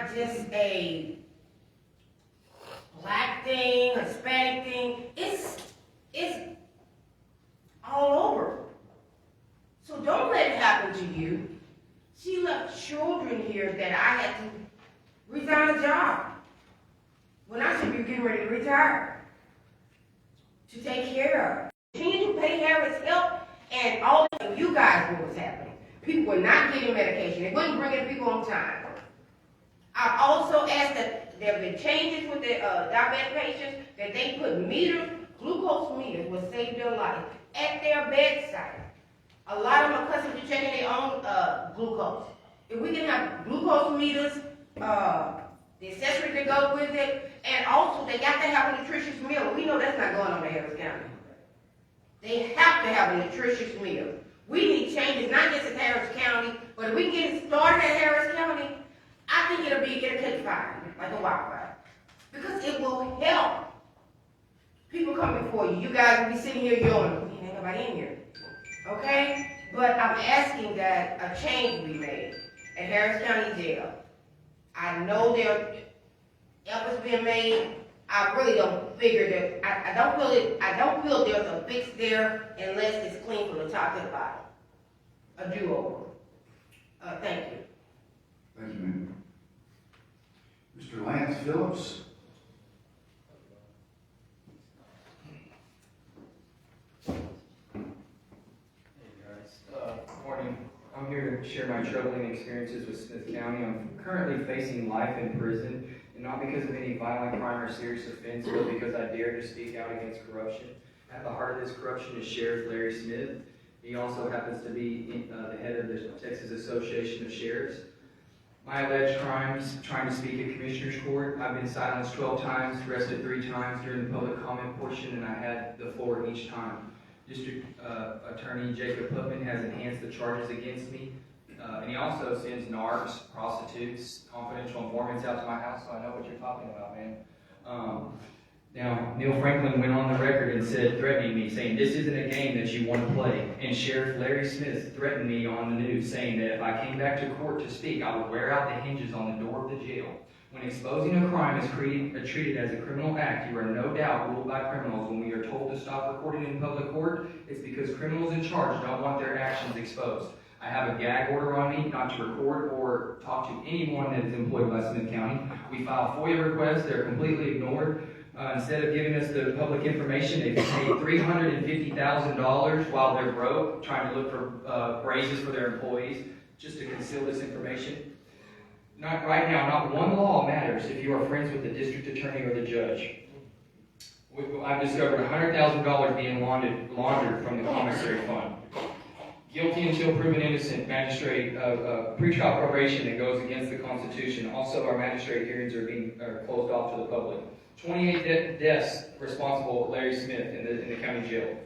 not just a black thing, Hispanic thing. It's all over. So don't let it happen to you. She left children here that I had to resign a job when I should be getting ready to retire to take care of. Continue to pay Harris help, and all of you guys knew what's happening. People were not getting medication. They wasn't bringing people on time. I also asked that there have been changes with the diabetic patients, that they put meters, glucose meters will save their life at their bedside. A lot of them are accustomed to checking their own glucose. If we can have glucose meters, the accessories that go with it, and also they got to have a nutritious meal. We know that's not going on in Harris County. They have to have a nutritious meal. We need changes, not just in Harris County, but if we get it started at Harris County, I think it'll catch fire, like a wildfire. Because it will help people come before you. You guys will be sitting here yelling, ain't nobody in here. Okay? But I'm asking that a change be made at Harris County Jail. I know there efforts being made. I really don't figure that, I don't feel there's a fix there unless it's clean from the top to the bottom. A do-over. Thank you. Thank you, ma'am. Mr. Lance Phillips. Morning. I'm here to share my troubling experiences with Smith County. I'm currently facing life in prison, and not because of any violent crime or serious offense, but because I dare to speak out against corruption. At the heart of this corruption is Sheriff Larry Smith. He also happens to be the head of the Texas Association of Sheriffs. My alleged crimes: trying to speak at Commissioner's Court. I've been silenced 12 times, arrested 3 times during the public comment portion, and I had the floor each time. District Attorney Jacob Putman has enhanced the charges against me, and he also sends narcs, prostitutes, confidential informants out to my house, so I know what you're talking about, man. Now, Neil Franklin went on the record and said, threatening me, saying, "This isn't a game that you want to play." And Sheriff Larry Smith threatened me on the news, saying that if I came back to court to speak, I would wear out the hinges on the door of the jail. When exposing a crime is treated as a criminal act, you are no doubt ruled by criminals. When we are told to stop recording in public court, it's because criminals in charge don't want their actions exposed. I have a gag order on me not to record or talk to anyone that is employed by Smith County. We file FOIA requests, they're completely ignored. Instead of giving us the public information, they paid $350,000 while they're broke, trying to look for raises for their employees, just to conceal this information. Right now, not one law matters if you are friends with the district attorney or the judge. I've discovered $100,000 being laundered from the commissary fund. Guilty until proven innocent, magistrate, pretrial probation that goes against the Constitution. Also, our magistrate hearings are closed off to the public. 28 deaths responsible for Larry Smith in the county jail.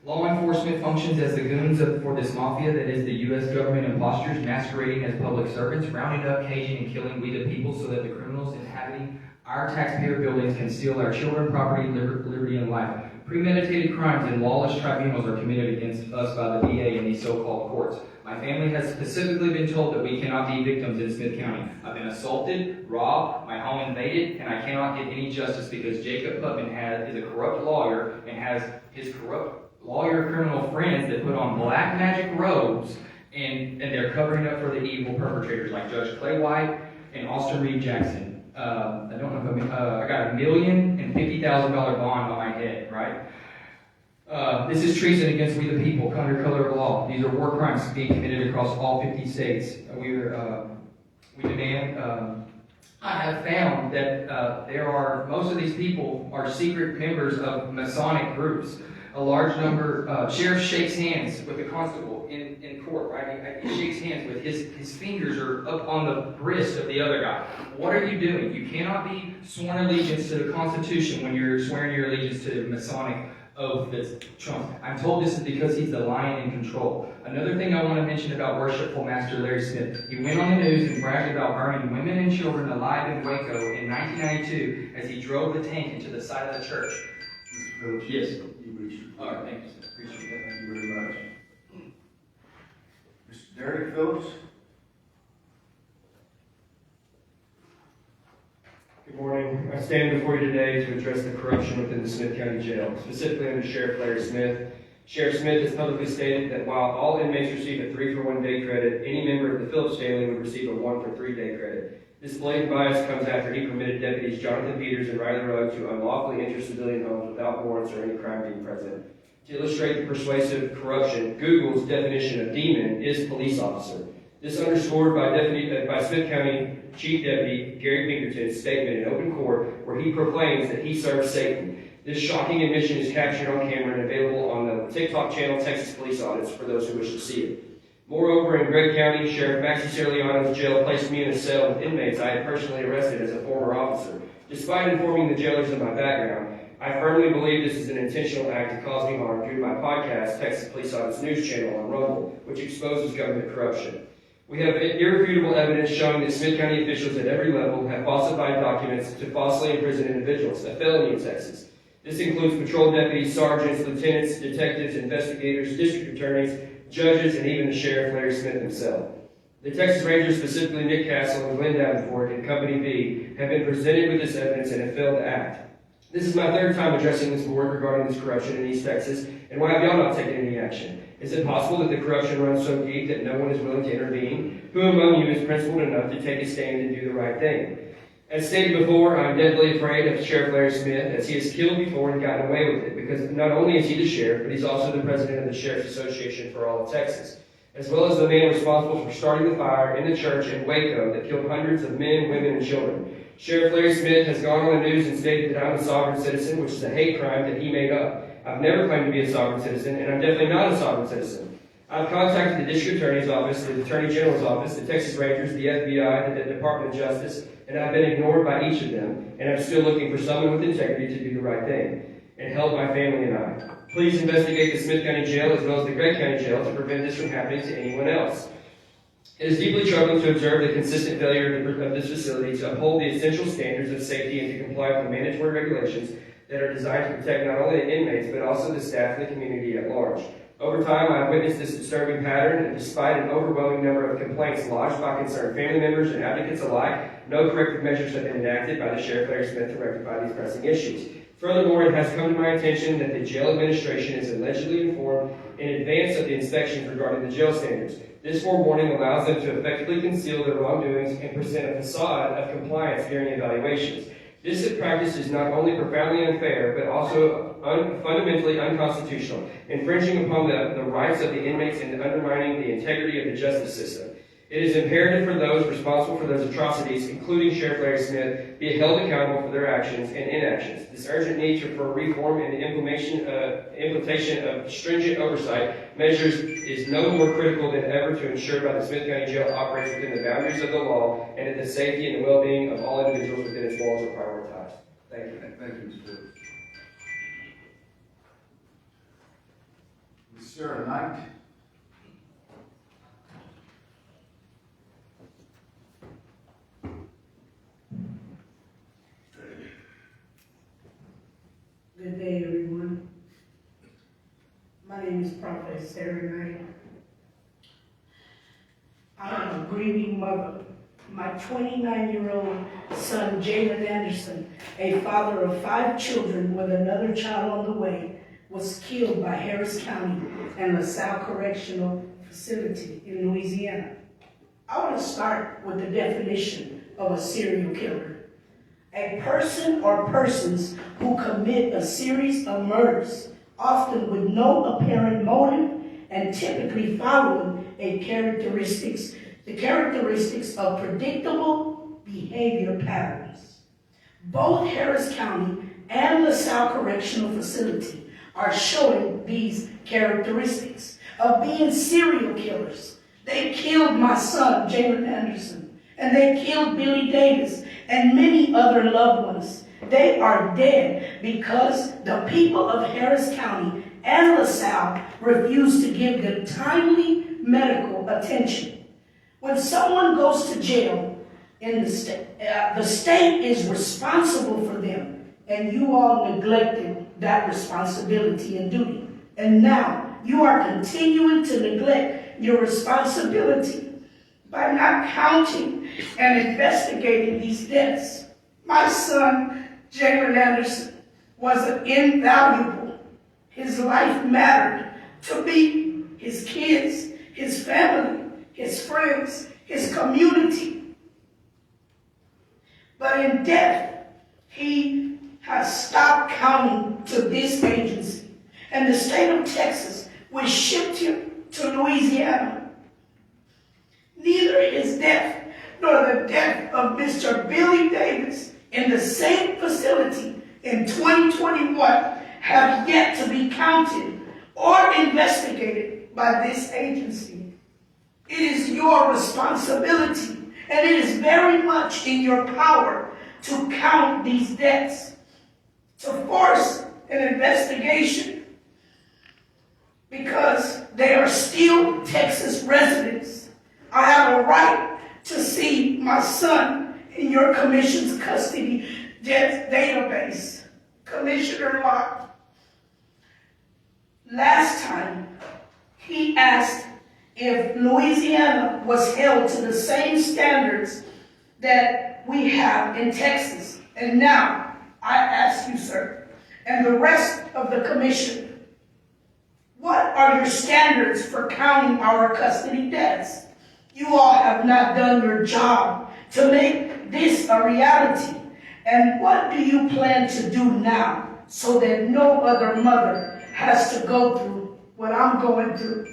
Law enforcement functions as the goons for this mafia that is the U.S. government imposters masquerading as public servants, rounding up, caging, and killing we the people so that the criminals inhabiting our taxpayer buildings can steal our children, property, liberty, and life. Premeditated crimes and lawless tribunals are committed against us by the DA in these so-called courts. My family has specifically been told that we cannot be victims in Smith County. I've been assaulted, robbed, my home invaded, and I cannot get any justice because Jacob Putman is a corrupt lawyer and has his corrupt lawyer criminal friends that put on black magic robes and they're covering up for the evil perpetrators like Judge Clay White and Austin Reed Jackson. I don't know if I got $1,050,000 bond on my head, right? This is treason against we the people under color of law. These are war crimes being committed across all 50 states. We demand. I have found that most of these people are secret members of Masonic groups. A large number, sheriff shakes hands with the constable in court, right? He shakes hands with his fingers are up on the wrist of the other guy. What are you doing? You cannot be sworn allegiance to the Constitution when you're swearing your allegiance to the Masonic oath that's Trump. I'm told this is because he's the lion in control. Another thing I want to mention about worshipful Master Larry Smith. He went on the news and bragged about burning women and children alive in Waco in 1992 as he drove the tank into the side of the church. Mr. Phillips, yes. You reached your All right, thank you, sir. Appreciate that. Thank you very much. Mr. Derek Phillips. Good morning. I stand before you today to address the corruption within the Smith County Jail, specifically under Sheriff Larry Smith. Sheriff Smith has publicly stated that while all inmates receive a 3-for-1 day credit, any member of the Phillips family would receive a 1-for-3 day credit. This blatant bias comes after he permitted deputies Jonathan Peters and Riley Rugg to unlawfully enter civilian homes without warrants or any crime being present. To illustrate the persuasive corruption, Google's definition of demon is police officer. This underscored by Smith County Chief Deputy Gary Pinkerton's statement in open court, where he proclaims that he serves Satan. This shocking admission is captured on camera and available on the TikTok channel Texas Police Audits for those who wish to see it. Moreover, in Gregg County, Sheriff Maxie Serliano's jail placed me in a cell with inmates I had personally arrested as a former officer. Despite informing the jailers of my background, I firmly believe this is an intentional act to cause me harm due to my podcast, Texas Police Audits News Channel on Rumble, which exposes government corruption. We have irrefutable evidence showing that Smith County officials at every level have falsified documents to falsely imprison individuals, a felony in Texas. This includes patrol deputies, sergeants, lieutenants, detectives, investigators, district attorneys, judges, and even the Sheriff Larry Smith himself. The Texas Rangers, specifically Nick Castle and Glenn Davenport and Company B, have been presented with this evidence and have failed to act. This is my 3rd time addressing this board regarding this corruption in East Texas, and why have y'all not taken any action? Is it possible that the corruption runs so deep that no one is willing to intervene? Who among you is principled enough to take a stand and do the right thing? As stated before, I'm deadly afraid of Sheriff Larry Smith, as he has killed before and gotten away with it, because not only is he the sheriff, but he's also the president of the Sheriff's Association for all of Texas, as well as the man responsible for starting the fire in the church in Waco that killed hundreds of men, women, and children. Sheriff Larry Smith has gone on the news and stated that I'm a sovereign citizen, which is a hate crime that he made up. I've never claimed to be a sovereign citizen, and I'm definitely not a sovereign citizen. I've contacted the District Attorney's Office, the Attorney General's Office, the Texas Rangers, the FBI, the Department of Justice, and I've been ignored by each of them, and I'm still looking for someone with integrity to do the right thing and help my family and I. Please investigate the Smith County Jail as well as the Gregg County Jail to prevent this from happening to anyone else. It is deeply troubling to observe the consistent failure of this facility to uphold the essential standards of safety and to comply with the mandatory regulations that are designed to protect not only the inmates, but also the staff and the community at large. Over time, I have witnessed this disturbing pattern, and despite an overwhelming number of complaints lodged by concerned family members and advocates alike, no corrective measures have been enacted by the Sheriff Larry Smith to rectify these pressing issues. Furthermore, it has come to my attention that the jail administration is allegedly informed in advance of the inspections regarding the jail standards. This forewarning allows them to effectively conceal their wrongdoings and present a facade of compliance during evaluations. This practice is not only profoundly unfair, but also fundamentally unconstitutional, infringing upon the rights of the inmates and undermining the integrity of the justice system. It is imperative for those responsible for those atrocities, including Sheriff Larry Smith, be held accountable for their actions and inactions. This urgent need for reform and the implementation of stringent oversight measures is no more critical than ever to ensure that the Smith County Jail operates within the boundaries of the law and that the safety and the well-being of all individuals within its walls are prioritized. Thank you. Thank you, Mr. Phillips. Ms. Sarah Knight. Good day, everyone. My name is Prophet Sarah Knight. I am a grieving mother. My 29-year-old son, Jalen Anderson, a father of 5 children with another child on the way, was killed by Harris County and LaSalle Correctional Facility in Louisiana. I want to start with the definition of a serial killer. A person or persons who commit a series of murders, often with no apparent motive and typically following the characteristics of predictable behavior patterns. Both Harris County and LaSalle Correctional Facility are showing these characteristics of being serial killers. They killed my son, Jalen Anderson, and they killed Billy Davis and many other loved ones. They are dead because the people of Harris County and LaSalle refuse to give them timely medical attention. When someone goes to jail in the state is responsible for them, and you all neglected that responsibility and duty. And now you are continuing to neglect your responsibility by not counting and investigating these deaths. My son, Jalen Anderson, was invaluable. His life mattered to me, his kids, his family, his friends, his community. But in death, he has stopped counting to this agency. And the state of Texas will shift him to Louisiana. Neither his death nor the death of Mr. Billy Davis in the same facility in 2021 have yet to be counted or investigated by this agency. It is your responsibility, and it is very much in your power to count these deaths, to force an investigation, because they are still Texas residents. I have a right to see my son in your commission's custody death database. Commissioner Locke, last time he asked if Louisiana was held to the same standards that we have in Texas. And now I ask you, sir, and the rest of the commission, what are your standards for counting our custody deaths? You all have not done your job to make this a reality. And what do you plan to do now so that no other mother has to go through what I'm going through?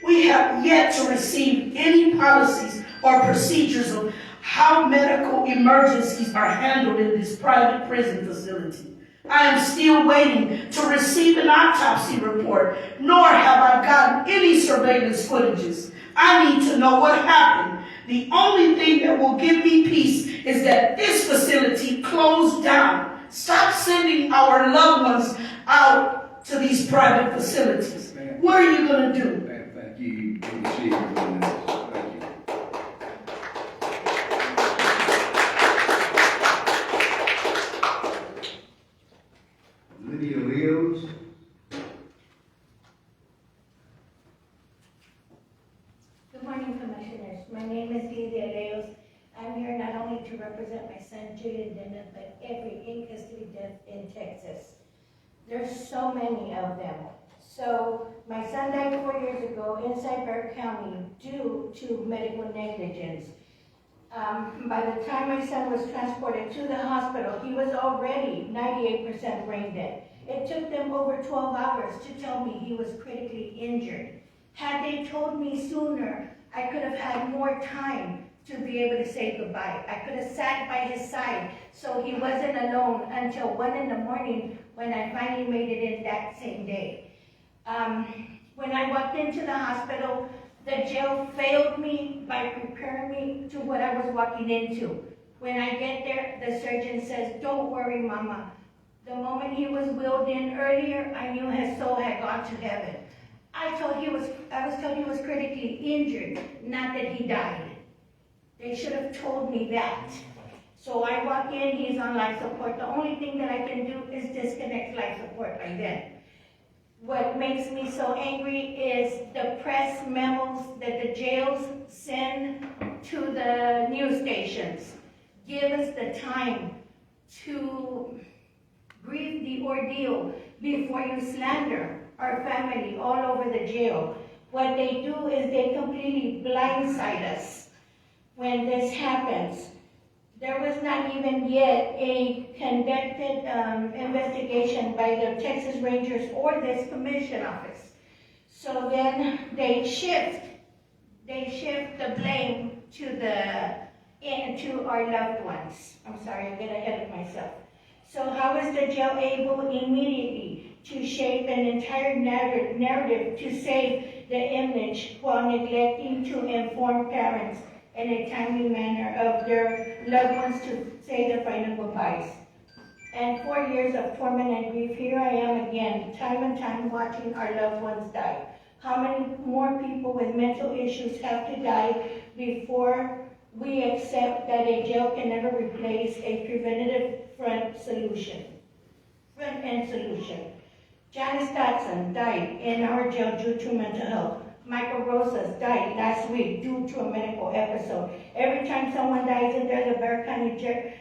We have yet to receive any policies or procedures of how medical emergencies are handled in this private prison facility. I am still waiting to receive an autopsy report, nor have I gotten any surveillance footages. I need to know what happened. The only thing that will give me peace is that this facility closed down. Stop sending our loved ones out to these private facilities. What are you going to do? Thank you. You can see everyone else. Thank you. Lydia Leos. Good morning, Commissioners. My name is Lydia Leos. I'm here not only to represent my son, Jalen Dennis, but every in-custody death in Texas. There's so many of them. So my son died 4 years ago inside Burke County due to medical negligence. By the time my son was transported to the hospital, he was already 98% brain dead. It took them over 12 hours to tell me he was critically injured. Had they told me sooner, I could have had more time to be able to say goodbye. I could have sat by his side so he wasn't alone until 1 in the morning when I finally made it in that same day. When I walked into the hospital, the jail failed me by preparing me to what I was walking into. When I get there, the surgeon says, "Don't worry, Mama." The moment he was wheeled in earlier, I knew his soul had gone to heaven. I was told he was critically injured, not that he died. They should have told me that. So I walk in, he's on life support. The only thing that I can do is disconnect life support right then. What makes me so angry is the press memos that the jails send to the news stations. Give us the time to grieve the ordeal before you slander our family all over the jail. What they do is they completely blindside us when this happens. There was not even yet a conducted investigation by the Texas Rangers or this commission office. So then they shift the blame to our loved ones. I'm sorry, I get ahead of myself. So how is the jail able immediately to shape an entire narrative to save the image while neglecting to inform parents in a timely manner of their loved ones to say their final goodbyes? And 4 years of torment and grief, here I am again, time and time watching our loved ones die. How many more people with mental issues have to die before we accept that a jail can never replace a preventative front end solution? Janice Dotson died in our jail due to mental health. Michael Rosas died last week due to a medical episode. Every time someone dies and there's a Bexar County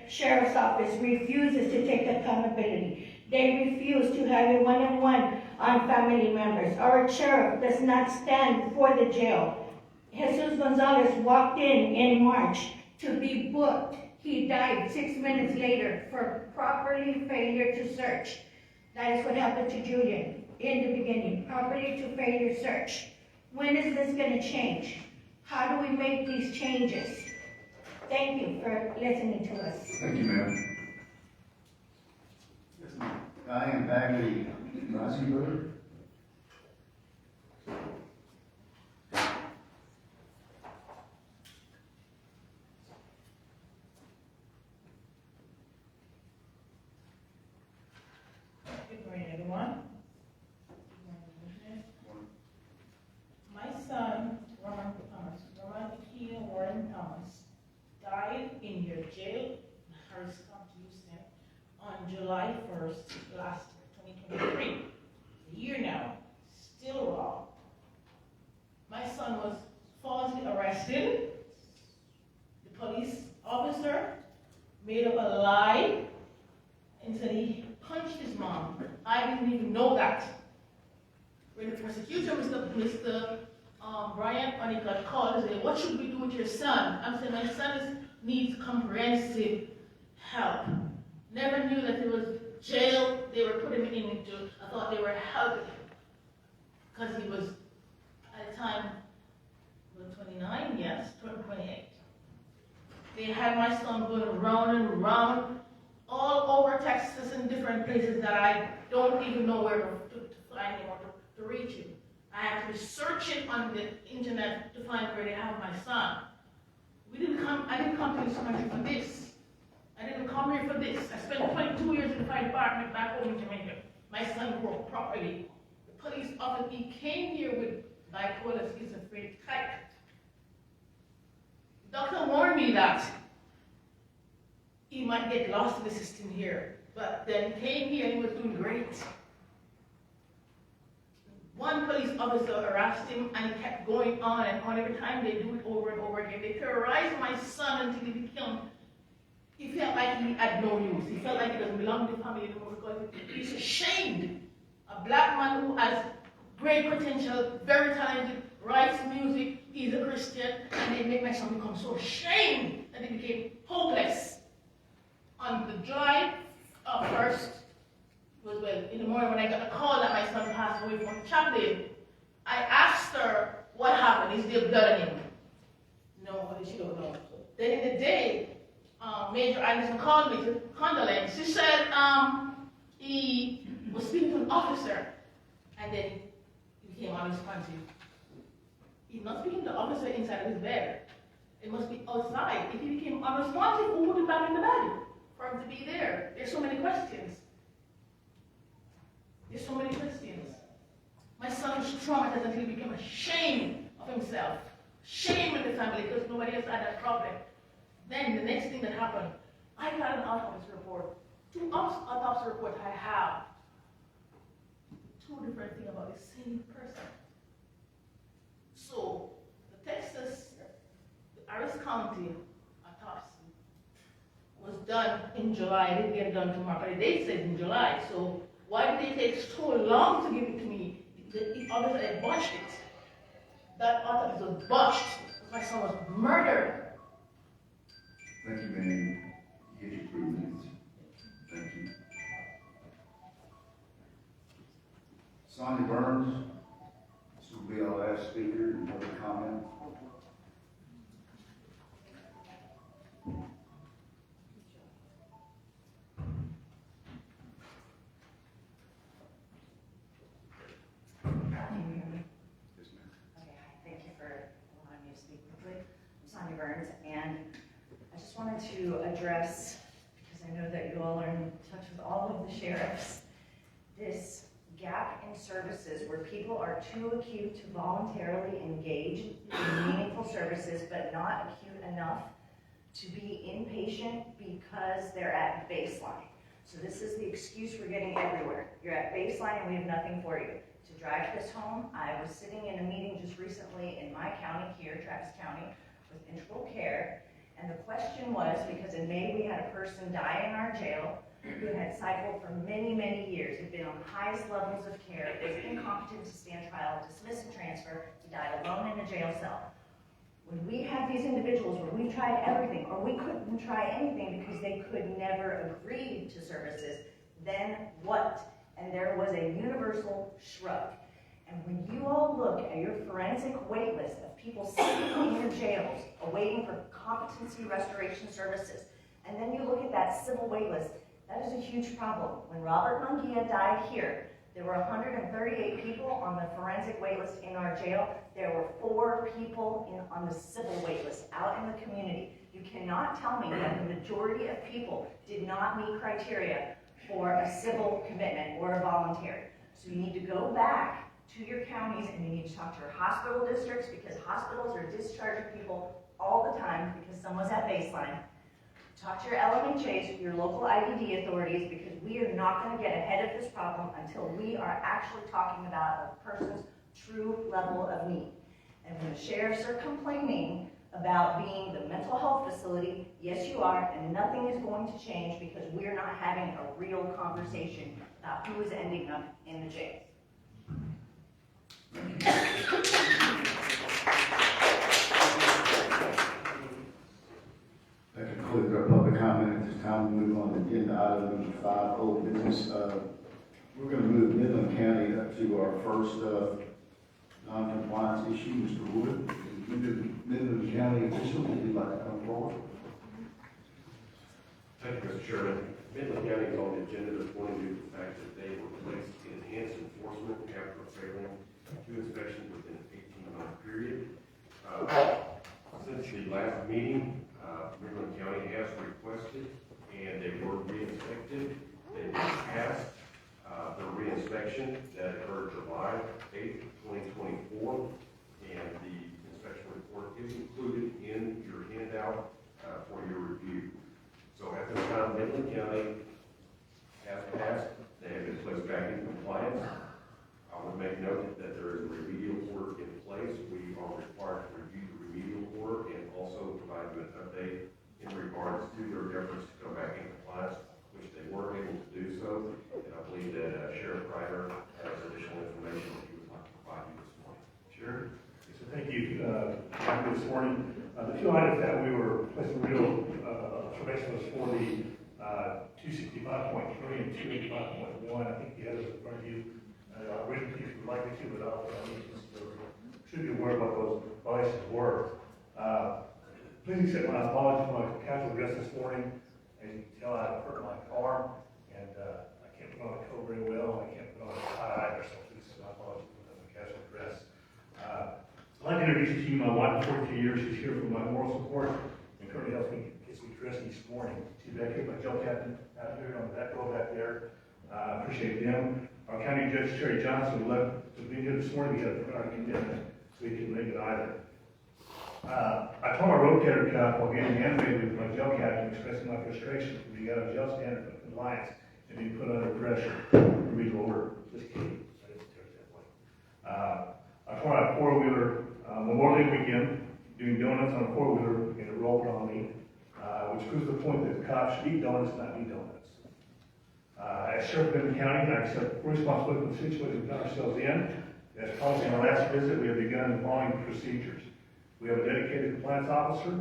Sheriff's Office refuses to take accountability. They refuse to have a one-on-one on family members. Our sheriff does not stand for the jail. Jesus Gonzalez walked in March to be booked. He died 6 minutes later for properly failure to search. That is what happened to Julian in the beginning, properly to failure search. When is this going to change? How do we make these changes? Thank you for listening to us. Thank you, ma'am. Diane Bagley, Rosenberg. Good morning, everyone. My son, Roman Keane Warren Thomas, died in your jail in Harris County, Houston, on July 1st, last 2023. A year now, still raw. My son was falsely arrested. The police officer made up a lie and said he punched his mom. I didn't even know that. When the prosecutor, Mr. Brian Onicott, called and said, "What should we do with your son?" I'm saying, my son needs comprehensive help. Never knew that it was jail they were putting him into. I thought they were helping him because he was, at the time, 29, yes, 28. They had my son going round and round all over Texas in different places that I don't even know where to find him or to reach him. I had to be searching on the internet to find where they have my son. I didn't come to this country for this. I didn't come here for this. I spent 22 years in the fire department back home in Jamaica. My son grew up properly. The police officer, he came here with bipolar schizophrenic type. The doctor warned me that he might get lost in the system here. But then came here and he was doing great. One police officer harassed him and he kept going on and on. Every time they do it over and over again. They terrorized my son until he became, he felt like he had no use. He felt like he doesn't belong to the family anymore because he's ashamed. A black man who has great potential, very talented, writes music, he's a Christian, and they make my son become so ashamed that he became hopeless. On the July 1st, in the morning when I got a call that my son passed away from Chaplain, I asked her what happened. Is there blood on him? No, she don't know. Then in the day, Major Anderson called me to condolence. She said he was speaking to an officer, and then he became unresponsive. He's not speaking to the officer inside of his bed. It must be outside. If he became unresponsive, who put him back in the bed for him to be there? There's so many questions. There's so many questions. My son was traumatized until he became ashamed of himself, ashamed of the family because nobody else had that problem. Then the next thing that happened, I got an autopsy report. 2 autopsy reports I have. 2 different things about the same person. So the Harris County autopsy was done in July. I didn't get it done tomorrow, but the date says in July. So why did they take so long to give it to me? Obviously, I botched it. That autopsy was botched. My son was murdered. Thank you, ma'am. You get your 3 minutes. Thank you. Sonia Burns, this will be our last speaker. Another comment? Yes, ma'am. Okay, hi, thank you for allowing me to speak quickly. I'm Sonia Burns, and I just wanted to address, because I know that you all are in touch with all of the sheriffs, this gap in services where people are too acute to voluntarily engage in meaningful services, but not acute enough to be inpatient because they're at baseline. So this is the excuse we're getting everywhere. You're at baseline and we have nothing for you. To drive this home, I was sitting in a meeting just recently in my county here, Travis County, with Integral Care, And the question was, because in May we had a person die in our jail who had cycled for many, many years, had been on the highest levels of care, was incompetent to stand trial, dismiss and transfer, he died alone in a jail cell. When we had these individuals where we tried everything, or we couldn't try anything because they could never agree to services, then what? And there was a universal shrug. And when you all look at your forensic wait list of people sitting in your jails awaiting for competency restoration services, and then you look at that civil wait list, that is a huge problem. When Robert Munguia died here, there were 138 people on the forensic wait list in our jail. There were 4 people on the civil wait list out in the community. You cannot tell me that the majority of people did not meet criteria for a civil commitment or a voluntary. So you need to go back to your counties and you need to talk to your hospital districts, because hospitals are discharging people all the time because someone's at baseline. Talk to your LMHAs, your local IBD authorities, because we are not going to get ahead of this problem until we are actually talking about a person's true level of need. And when the sheriffs are complaining about being the mental health facility, yes you are, and nothing is going to change because we're not having a real conversation about who is ending up in the jails. That concludes our public comment. At this time, we move on to agenda item number 5, old business. We're going to move Midland County up to our first non-compliance issue. Mr. Wood, Midland County official, would you like to come forward? Thank you, Mr. Chairman. Midland County is on the agenda this morning due to the fact that they were placed in enhanced enforcement after failing 2 inspections within an 18-month period. Since the last meeting, Midland County has requested, and they were re-inspected. They passed the re-inspection that occurred July 8th, 2024, and the inspection report is included in your handout for your review. So at this time, Midland County has passed. They have been placed back in compliance. I would make note that there is a remedial order in place. We are required to review the remedial order and also provide you an update in regards to their efforts to come back in compliance, which they were able to do so. And I believe that Sheriff Ryder has additional information that he would like to provide you this morning. Sheriff? So thank you this morning. The 2 items that we were placing real information was for the 265.3 and 285.1. I think you had it in front of you. Originally, if you would like me to, but I'll should be aware of what those violations were. Please accept my apologies for my casual dress this morning. As you can tell, I hurt my arm, and I can't put on a coat very well. I can't put on a tie either, so please accept my apologies for my casual dress. I'd like to introduce to you my wife of 42 years. She's here for my moral support and currently helps me get me dressed each morning. She's back here, my jail captain out here on the back row back there. I appreciate them. Our County Judge Terry Johnson would love to be here this morning. He had a prior commitment, so he couldn't make it either. I tore my rotator cuff while getting animated with my jail captain, expressing my frustration for being out of jail standard for compliance and being put under pressure for me to order. Just kidding. I didn't tear it that way. I tore my 4-wheeler Memorial Day weekend doing donuts on a 4-wheeler, and it rolled on me, which proves the point that cops should eat donuts, not eat donuts. As Sheriff of Midland County, I accept responsibility for the situation we got ourselves in. As promised in our last visit, we have begun the following procedures. We have a dedicated compliance officer.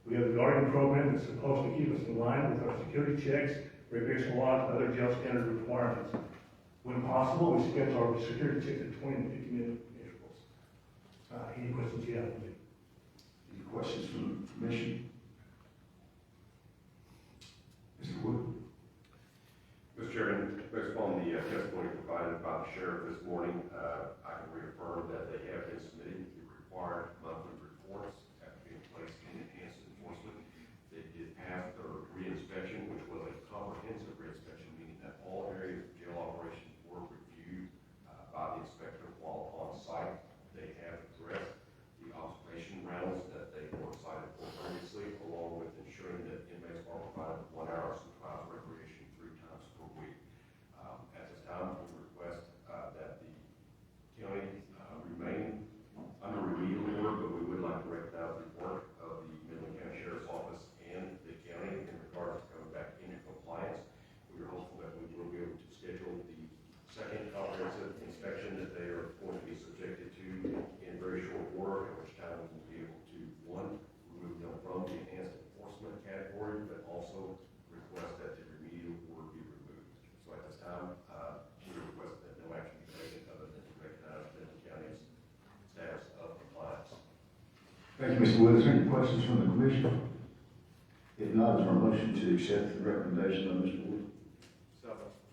We have a guardian program that's supposed to keep us in line with our security checks, recreational laws, and other jail standard requirements. When possible, we schedule our security checks at 20 and 50-minute intervals. Any questions you have for me? Any questions from the commission? Mr. Wood? Mr. Chairman, based upon the testimony provided by the sheriff this morning, I can reaffirm that they have been submitting the required monthly reports after being placed in enhanced enforcement. They did pass their re-inspection, which was a comprehensive re-inspection, meaning that all areas of jail operations were reviewed by the inspector while on site. They have addressed the observation rounds that they were cited for previously, along with ensuring that inmates are provided 1 hour of supervised recreation 3 times per week. At this time, we request that the county remain under remedial order but also request that the remedial order be removed. So at this time, we request that no action be taken other than to recognize Midland County's status of compliance. Thank you, Mr. Wood. Is there any questions from the commission? If not, is there a motion to accept the recommendation of Mr. Wood?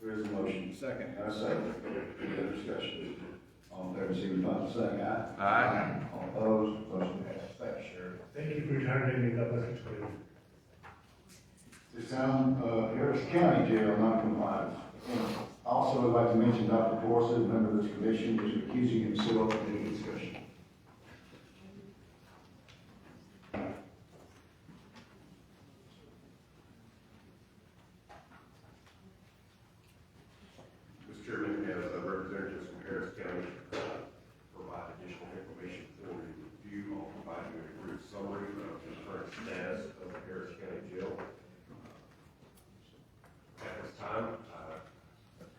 There is a motion. Second. And a second. Any other discussion? All in favor, signify by saying aye. Aye. All opposed, motion passes. Thank you, Sheriff. Thank you for your time today. God bless you. This time, Harris County Jail non-compliance. Also, I'd like to mention Dr. Corsa, a member of this commission, is recusing himself from the discussion. Mr. Chairman, as representatives from Harris County provide additional information for review, I'll provide you a brief summary of the current status of the Harris County Jail. At this time,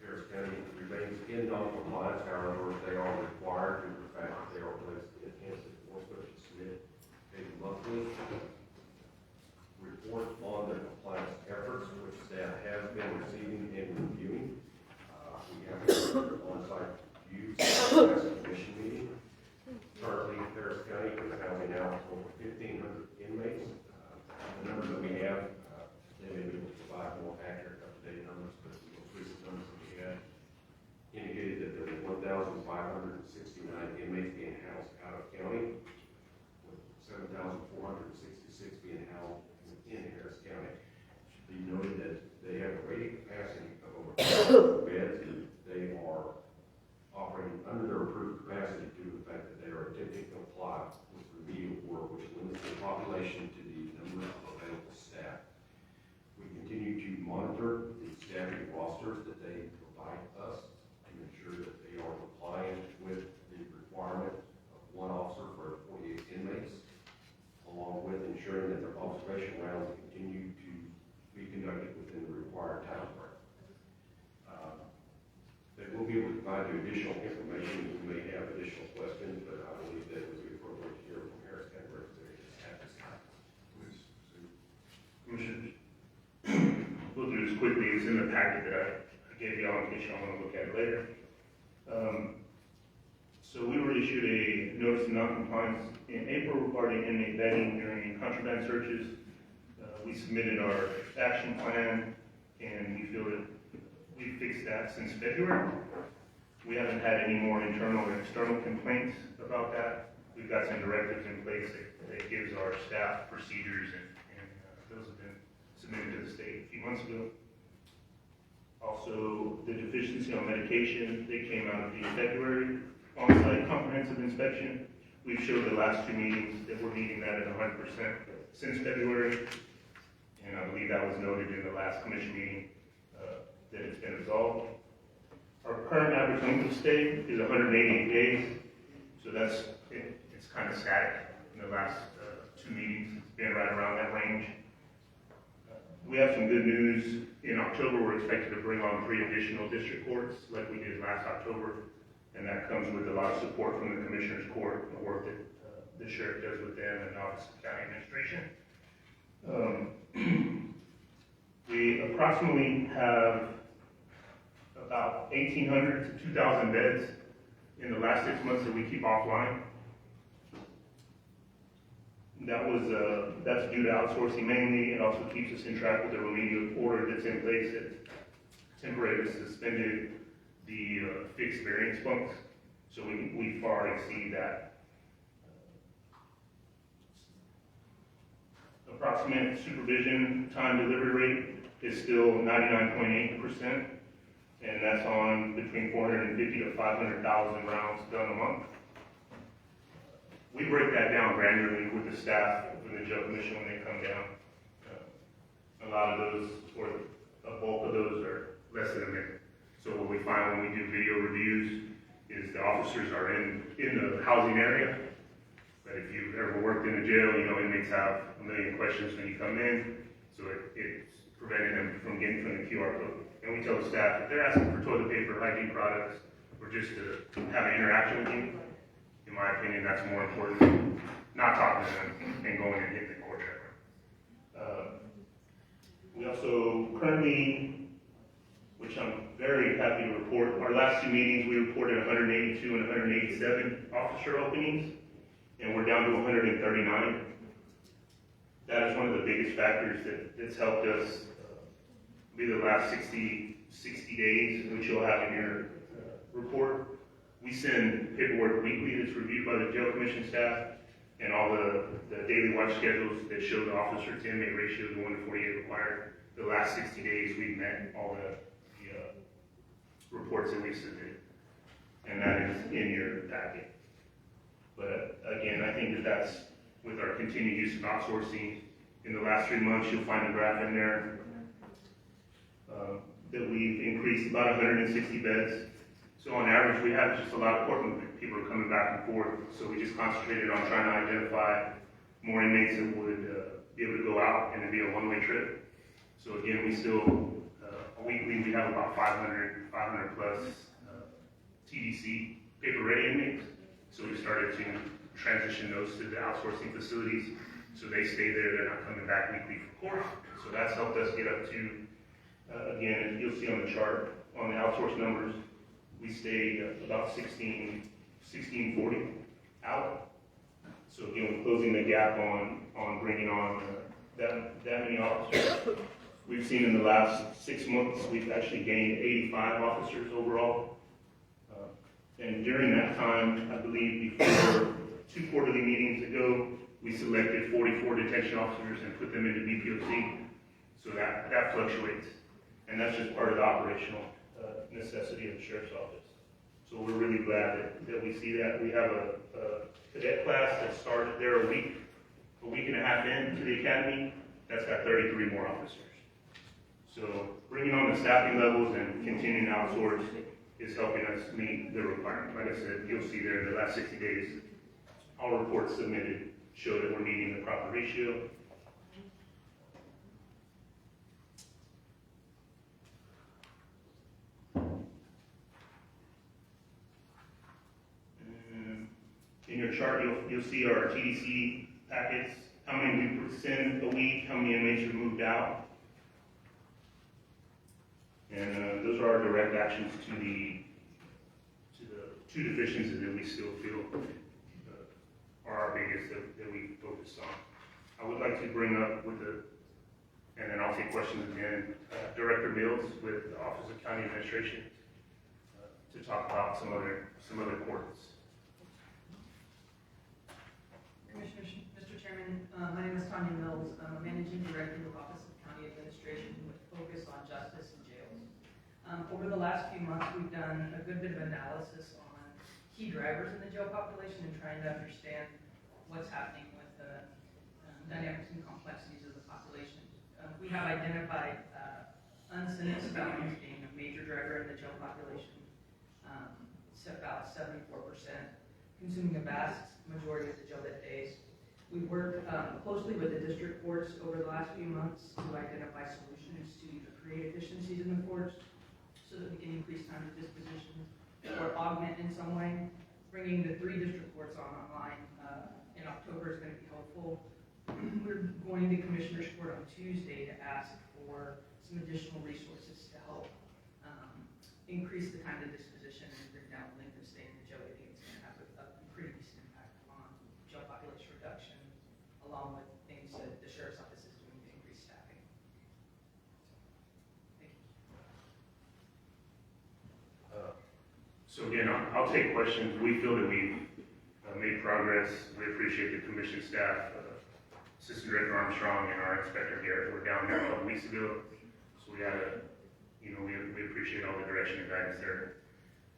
Harris County remains in non-compliance, however, they are required due to the fact that they are placed in enhanced enforcement to submit a monthly report on their compliance efforts, which staff has been receiving and reviewing. We have an on-site use as a commission meeting. Currently, Harris County is housing now over 1,500 inmates. The numbers that we have, they may be able to provide more accurate, up-to-date numbers, but the most recent numbers that we had indicated that there were 1,569 inmates being housed out of county, with 7,466 being housed in Harris County. It should be noted that they have a rated capacity of over 500 beds. They are operating under their approved capacity due to the fact that they are attempting to apply with remedial work, which limits the population to the number of available staff. We continue to monitor the staffing rosters that they provide us to ensure that they are compliant with the requirement of one officer for 48 inmates, along with ensuring that their observation rounds continue to be conducted within the required time frame. They will be able to provide you additional information. You may have additional questions, but I believe that it would be appropriate to hear from Harris County representatives at this time. Please, Sue. Commissioners, we'll do this quickly. It's in the packet that I gave you all in case y'all want to look at it later. So we were issued a notice of non-compliance in April regarding inmate vetting during contraband searches. We submitted our action plan, and we feel that we fixed that since February. We haven't had any more internal or external complaints about that. We've got some directives in place that gives our staff procedures, and those have been submitted to the state a few months ago. Also, the deficiency on medication, they came out of the February on-site comprehensive inspection. We've showed the last two meetings that we're meeting that at 100% since February, and I believe that was noted in the last commission meeting that it's been resolved. Our current average length of stay is 188 days, so it's kind of static in the last two meetings. It's been right around that range. We have some good news. In October, we're expected to bring on 3 additional district courts like we did last October, and that comes with a lot of support from the Commissioner's Court, the work that the Sheriff does with them and Office of County Administration. We approximately have about 1,800 to 2,000 beds in the last 6 months that we keep offline. That's due to outsourcing mainly. It also keeps us in track with the remedial order that's in place that temporarily suspended the fixed variance bunks. So we far exceed that. Approximate supervision time delivery rate is still 99.8%, and that's on between 450 to 500,000 rounds done a month. We break that down granularly with the staff from the jail commission when they come down. A lot of those, or a bulk of those, are less than a minute. So what we find when we do video reviews is the officers are in the housing area. But if you've ever worked in a jail, you know inmates have a million questions when you come in. So it's preventing them from getting from the QR code. And we tell the staff, if they're asking for toilet paper, hygiene products, or just to have an interaction with you, in my opinion, that's more important than not talking to them and going and hitting the court checker. currently, which I'm very happy to report, our last two meetings, we reported 182 and 187 officer openings, and we're down to 139. That is one of the biggest factors that's helped us be the last 60 days, which you'll have in your report. We send paperwork weekly that's reviewed by the jail commission staff, and all the daily watch schedules that show the officer to inmate ratio, the 1:48 required. The last 60 days, we've met all the reports that we submitted, and that is in your packet. But again, I think that's with our continued use of outsourcing. In the last 3 months, you'll find a graph in there that we've increased about 160 beds. So on average, we have just a lot of court movement. People are coming back and forth. So we just concentrated on trying to identify more inmates that would be able to go out and it'd be a one-way trip. So again, we still, weekly, we have about 500 plus TDC paper-ready inmates. So we started to transition those to the outsourcing facilities. So they stay there, they're not coming back weekly for court. So that's helped us get up to, again, you'll see on the chart, on the outsourced numbers, we stayed about 1640 out. So again, we're closing the gap on bringing on that many officers. We've seen in the last 6 months, we've actually gained 85 officers overall. And during that time, I believe before 2 quarterly meetings ago, we selected 44 detention officers and put them into BPOC. So that fluctuates. And that's just part of the operational necessity of the sheriff's office. So we're really glad that we see that. We have a cadet class that started there a week and a half into the academy. That's got 33 more officers. So bringing on the staffing levels and continuing to outsource is helping us meet the requirement. Like I said, you'll see there in the last 60 days, all reports submitted show that we're meeting the proper ratio. In your chart, you'll see our TDC packets, how many we send a week, how many inmates are moved out. And those are our direct actions to the two deficiencies that we still feel are our biggest that we focus on. I would like to bring up and then I'll take questions again, Director Mills with the Office of County Administration to talk about some other courts. Commissioners, Mr. Chairman, my name is Tanya Mills. I'm a Managing Director with Office of County Administration with focus on justice and jails. Over the last few months, we've done a good bit of analysis on key drivers in the jail population and trying to understand what's happening with the dynamics and complexities of the population. We have identified unsentenced felons being a major driver in the jail population. It's about 74%, consuming a vast majority of the jail debt days. We work closely with the district courts over the last few months to identify solutions to either create efficiencies in the courts so that we can increase time to disposition or augment in some way. Bringing the 3 district courts online in October is going to be helpful. We're going to Commissioner's Court on Tuesday to ask for some additional resources to help increase the time to disposition and bring down the length of stay in the jail. I think it's going to have a pretty decent impact on jail population reduction, along with things that the Sheriff's Office is doing to increase staffing. Thank you. So again, I'll take questions. We feel that we've made progress. We appreciate the commission staff, Assistant Director Armstrong and our Inspector Garrett were down there a couple weeks ago. So we had we appreciate all the direction and guidance there.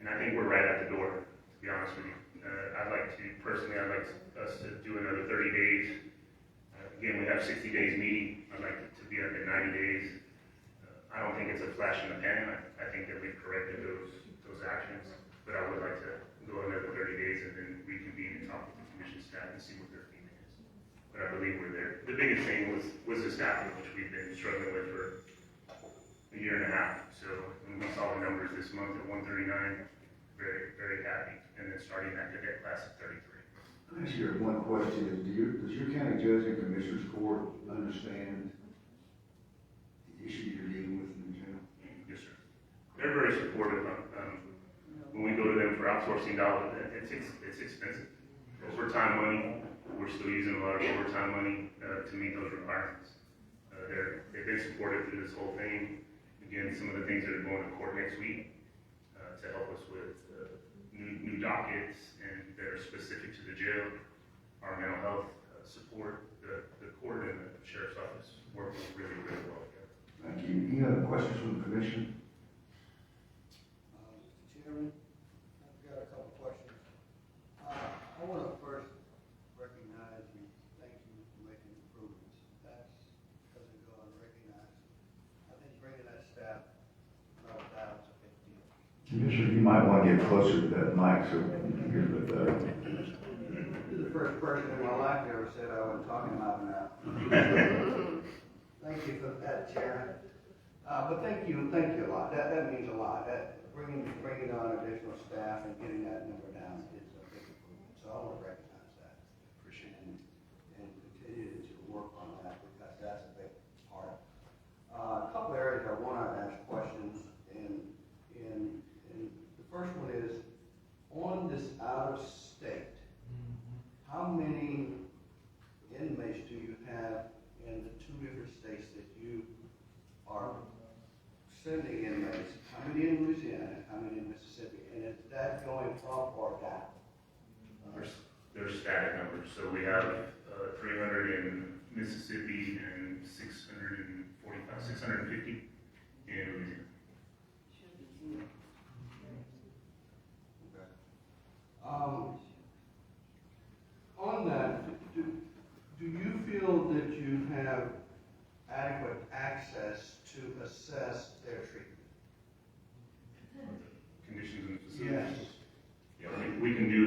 And I think we're right at the door, to be honest with you. I'd like us to do another 30 days. Again, we have 60 days meeting. I'd like it to be up at 90 days. I don't think it's a flash in the pan. I think that we've corrected those actions. But I would like to go another 30 days and then reconvene and talk with the commission staff and see what their feedback is. But I believe we're there. The biggest thing was the staffing, which we've been struggling with for a year and a half. So when we saw the numbers this month at 139, very, very happy. And then starting that cadet class at 33. Let me ask you one question. Does your county judge and commissioners court understand the issue you're dealing with? outsourcing dollars, it's expensive. Overtime money, we're still using a lot of overtime money to meet those requirements. They've been supportive through this whole thing. Again, some of the things that are going to court next week to help us with new dockets and that are specific to the jail, our mental health support, the court and the sheriff's office working really, really well together. Thank you. Any other questions from the commission? Mr. Chairman, I've got a couple questions. I want to first recognize and thank you for making improvements. That's because it go unrecognized. I think bringing that staff level down is a big deal. Commissioner, you might want to get closer to that mic so you can hear a bit better. You're the first person in my life that ever said I wasn't talking loud enough. Thank you for that, Chairman. But thank you a lot. That means a lot. That bringing on additional staff and getting that number down is a big improvement. So I want to recognize that. Appreciate it. And continue to work on that because that's a big part. A couple areas I want to ask questions and the first one is on this out of state. How many inmates do you have in the two different states that you are sending inmates? How many in Louisiana, how many in Mississippi? And is that going up or down? There's static numbers. So we have 300 in Mississippi and 650 in Louisiana. Okay. On that, do you feel that you have adequate access to assess their treatment? Conditions in the facilities? Yes. Yeah, we can do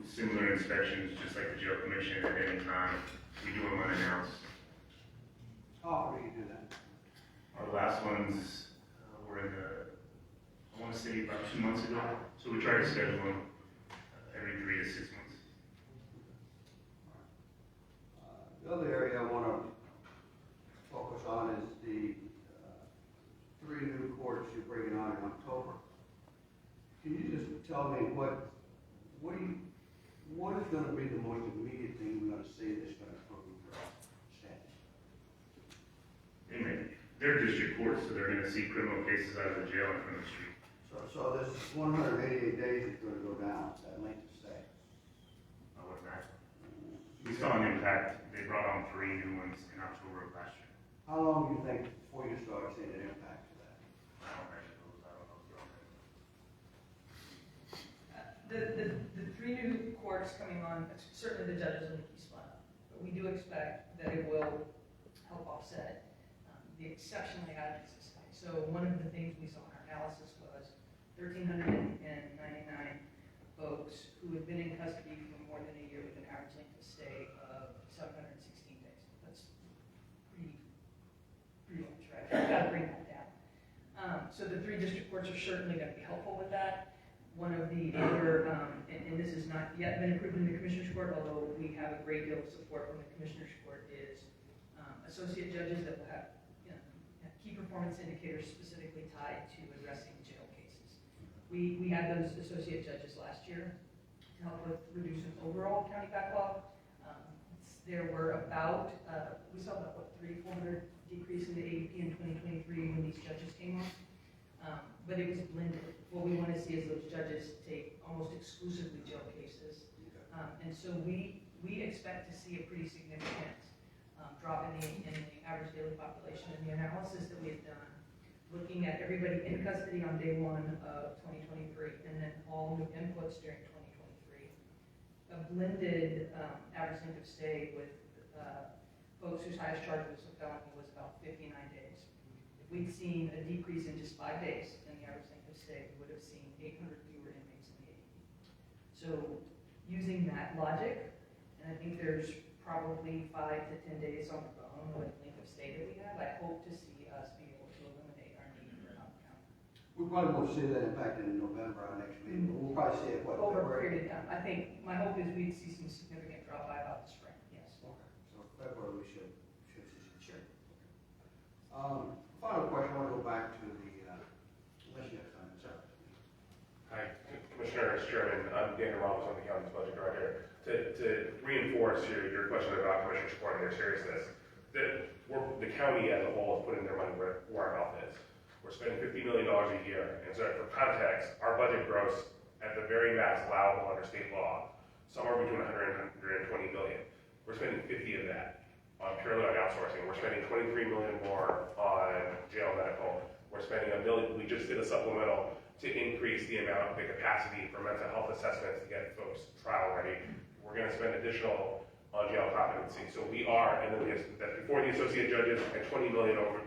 similar inspections just like the jail commission at any time. We do them unannounced. How often do you do that? Our last ones were in I want to say about 2 months ago. So we try to schedule them every 3 to 6 months. The other area I want to focus on is the 3 new courts you're bringing on in October. Can you just tell me what is going to be the most immediate thing we're going to see that's going to improve your standing? They're district courts, so they're going to see criminal cases out of the jail in front of the street. So this 188 days is going to go down, that length of stay. What matter? We saw an impact. They brought on 3 new ones in October of last year. How long do you think before you start seeing an impact to that? I don't measure those. I don't know. The 3 new courts coming on, certainly the judges will need to be spun up, but we do expect that it will help offset the exceptionally high cases. So one of the things we saw in our analysis was 1,399 folks who had been in custody for more than a year with an average length of stay of 716 days. That's pretty much right. We've got to bring that down. So the 3 district courts are certainly going to be helpful with that. One of the other, and this has not yet been approved in the Commissioner's Court, although we have a great deal of support from the Commissioner's Court, is associate judges that will have key performance indicators specifically tied to addressing jail cases. We had those associate judges last year to help with reducing overall county backlog. There were about, we saw about, 400 decrease in the ADP in 2023 when these judges came on. But it was blended. What we want to see is those judges take almost exclusively jail cases. And so we expect to see a pretty significant drop in the average daily population. And the analysis that we have done, looking at everybody in custody on day 1 of 2023, and then all new inputs during 2023, a blended average length of stay with folks whose highest charge was a felony was about 59 days. If we'd seen a decrease in just 5 days in the average length of stay, we would have seen 800 fewer inmates in the ADP. So using that logic, and I think there's probably 5 to 10 days on the bone with length of stay that we have, I hope to see us be able to eliminate our need for an county. We probably won't see that impact in November, our next meeting, but we'll probably see it, what, Over a February? period of time. I think, my hope is we'd see some significant drop by about the spring, yes. Okay, so February we should see some change. Final question, I want to go back to the, unless you have something to say. Hi, Commissioner, Chairman, their seriousness. The county as a whole is putting their money where our mouth is. We're spending $50 million a year, and so for context, our budget gross at the very max allowable under state law, somewhere between 100 and 120 million. We're spending 50 of that on purely on outsourcing. We're spending 23 million more on jail medical. We're spending $1 million. We just did a supplemental to increase the amount, the capacity for mental health assessments to get folks trial ready. We're going to spend additional on jail competency. So we are, and then we have that before the associate judges, and 20 million over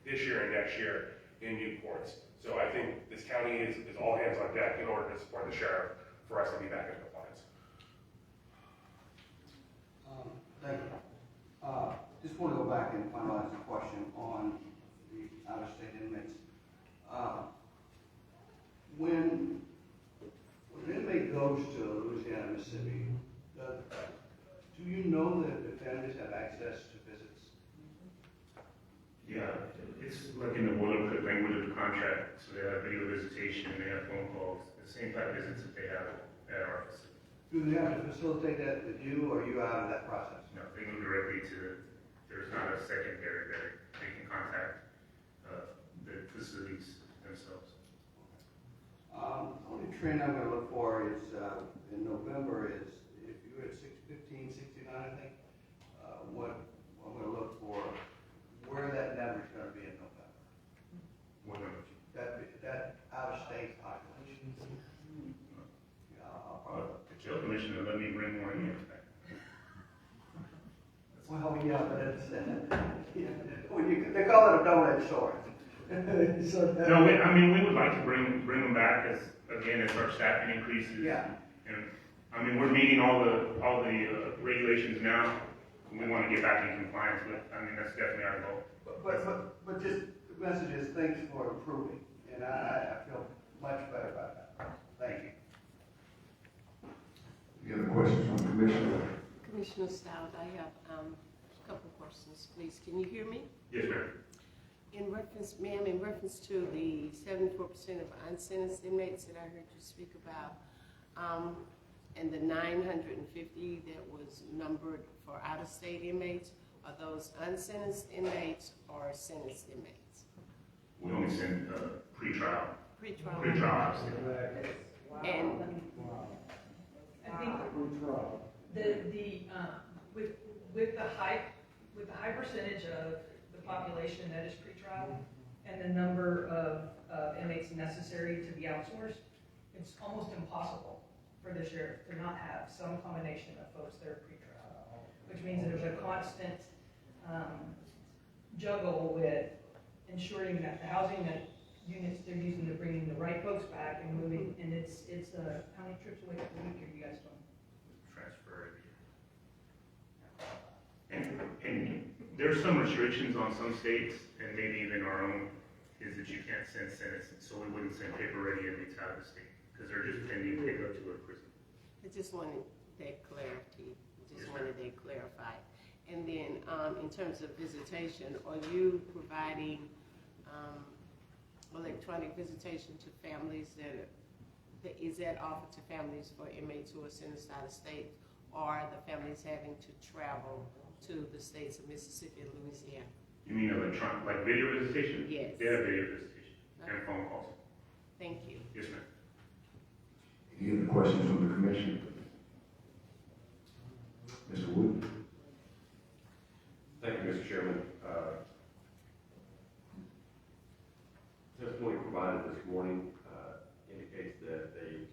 this year and next year in new courts. So I think this county is all hands on deck in order to support the sheriff for us to be back in compliance. Thank you. Just want to go back and finalize the question on the out-of-state inmates. When an inmate goes to Louisiana, Mississippi, do you know that the families have access to visits? Yeah, it's like in the boilerplate language of the contract, so they have video visitation, they have phone calls, the same type of visits that they have at our facility. Do they have to facilitate that with you, or are you out of that process? No, they go directly to, there's not a secondary that they can contact the facilities themselves. Only trend I'm going to look for is in November is if you're at 615, 69, I think. What I'm going to look for where that number is going to be in November. What number? That out-of-state population. Yeah, I'll probably. The jail commissioner let me bring more in. Well, yeah, but it's they call it a donut store. So No, we would like to bring them back as our staffing increases. Yeah. And we're meeting all the regulations now. And we want to get back in compliance with. That's definitely our goal. But just the message is thanks for improving, and I feel much better about that. Thank you. Any other questions from the commission? Commissioner Stout, I have a couple of questions, please. Can you hear me? Yes, ma'am. In reference to the 74% of unsentenced inmates that I heard you speak about, and the 950 that was numbered for out-of-state inmates, are those unsentenced inmates or sentenced inmates? We only send pre-trial. Pre-trial. Pre-trial out-of-state. And I think with the high percentage of the population that is pretrial and the number of inmates necessary to be outsourced, it's almost impossible for the sheriff to not have some combination of folks that are pretrial, which means that there's a constant juggle with ensuring that the housing that units they're using to bringing the right folks back and moving, and it's how many trips away per week are you guys doing? Transfer every year. And there's some restrictions on some states, and maybe even our own, is that you can't send sentencing, so we wouldn't send paper-ready inmates out of the state, because they're just pending pickup to a prison. I just wanted that clarity, wanted that clarified. And then in terms of visitation, are you providing electronic visitation to families is that offered to families for inmates who are sentenced out of state, or are the families having to travel to the states of Mississippi and Louisiana? You mean electronic, like video visitation? Yes. They have video visitation and phone calls. Thank you. Yes, ma'am. Any other questions from the commission? Mr. Wood? Thank you, Mr. Chairman. Testimony provided this morning indicates that they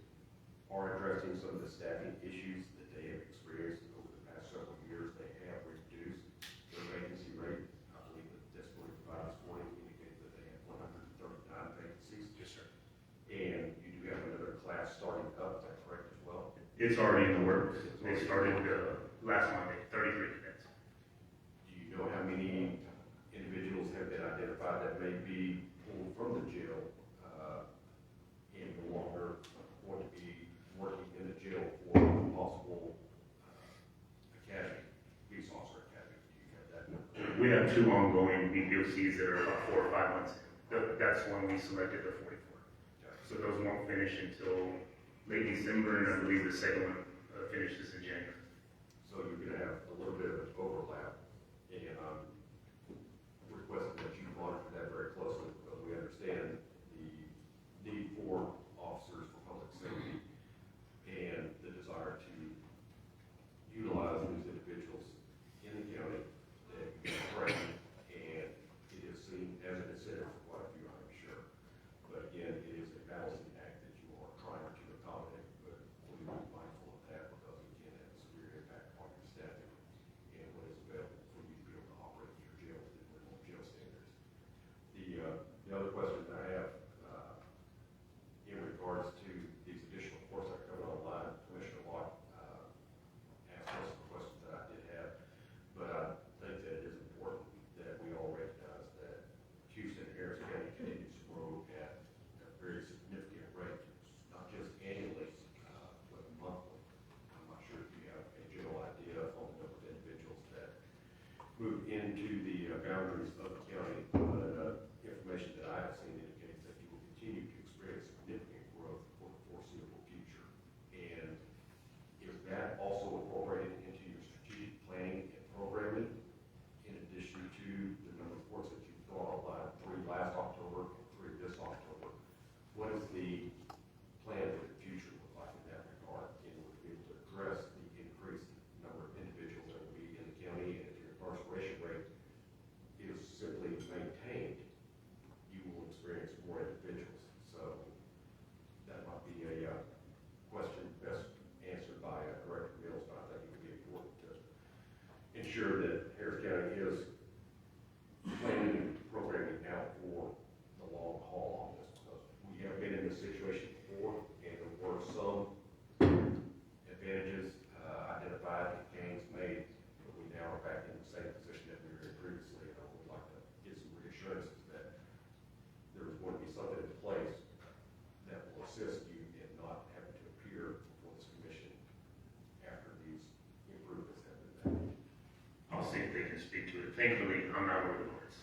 are addressing some of the staffing issues that they have experienced over the past several years. They have reduced their vacancy rate. I believe the testimony provided this morning indicates that they have 139 vacancies. Yes, sir. And you do have another class starting up, is that correct as well? It's already in the works. They started last Monday, 33 cadets. Do you know how many individuals have been identified that may be pulled from the jail and no longer going to be working in the jail for a possible academy, police officer academy? Do you have that number? We have 2 ongoing BPOCs that are about 4 or 5 months in. That's when we selected the 44. So those won't finish until late December, and I believe the second one finishes in January. So you're going to have a little bit of an overlap what is the plan for the future look like in that regard in order to be able to address the increased number of individuals that will be in the county? And if your incarceration rate is simply maintained, you will experience more individuals. So that might be a question best answered by Director Mills, but I think it would be important to ensure that Harris County is planning and programming out for the long haul on this, because we have been in this situation before, and there were some advantages identified and gains made, but we now are back in the same position that we were in previously, and I would like to get some reassurances that there is going to be something in place that will assist you in not having to appear before this commission after these improvements have been made. I'll see if they can speak to it. Thankfully, I'm not over the boards.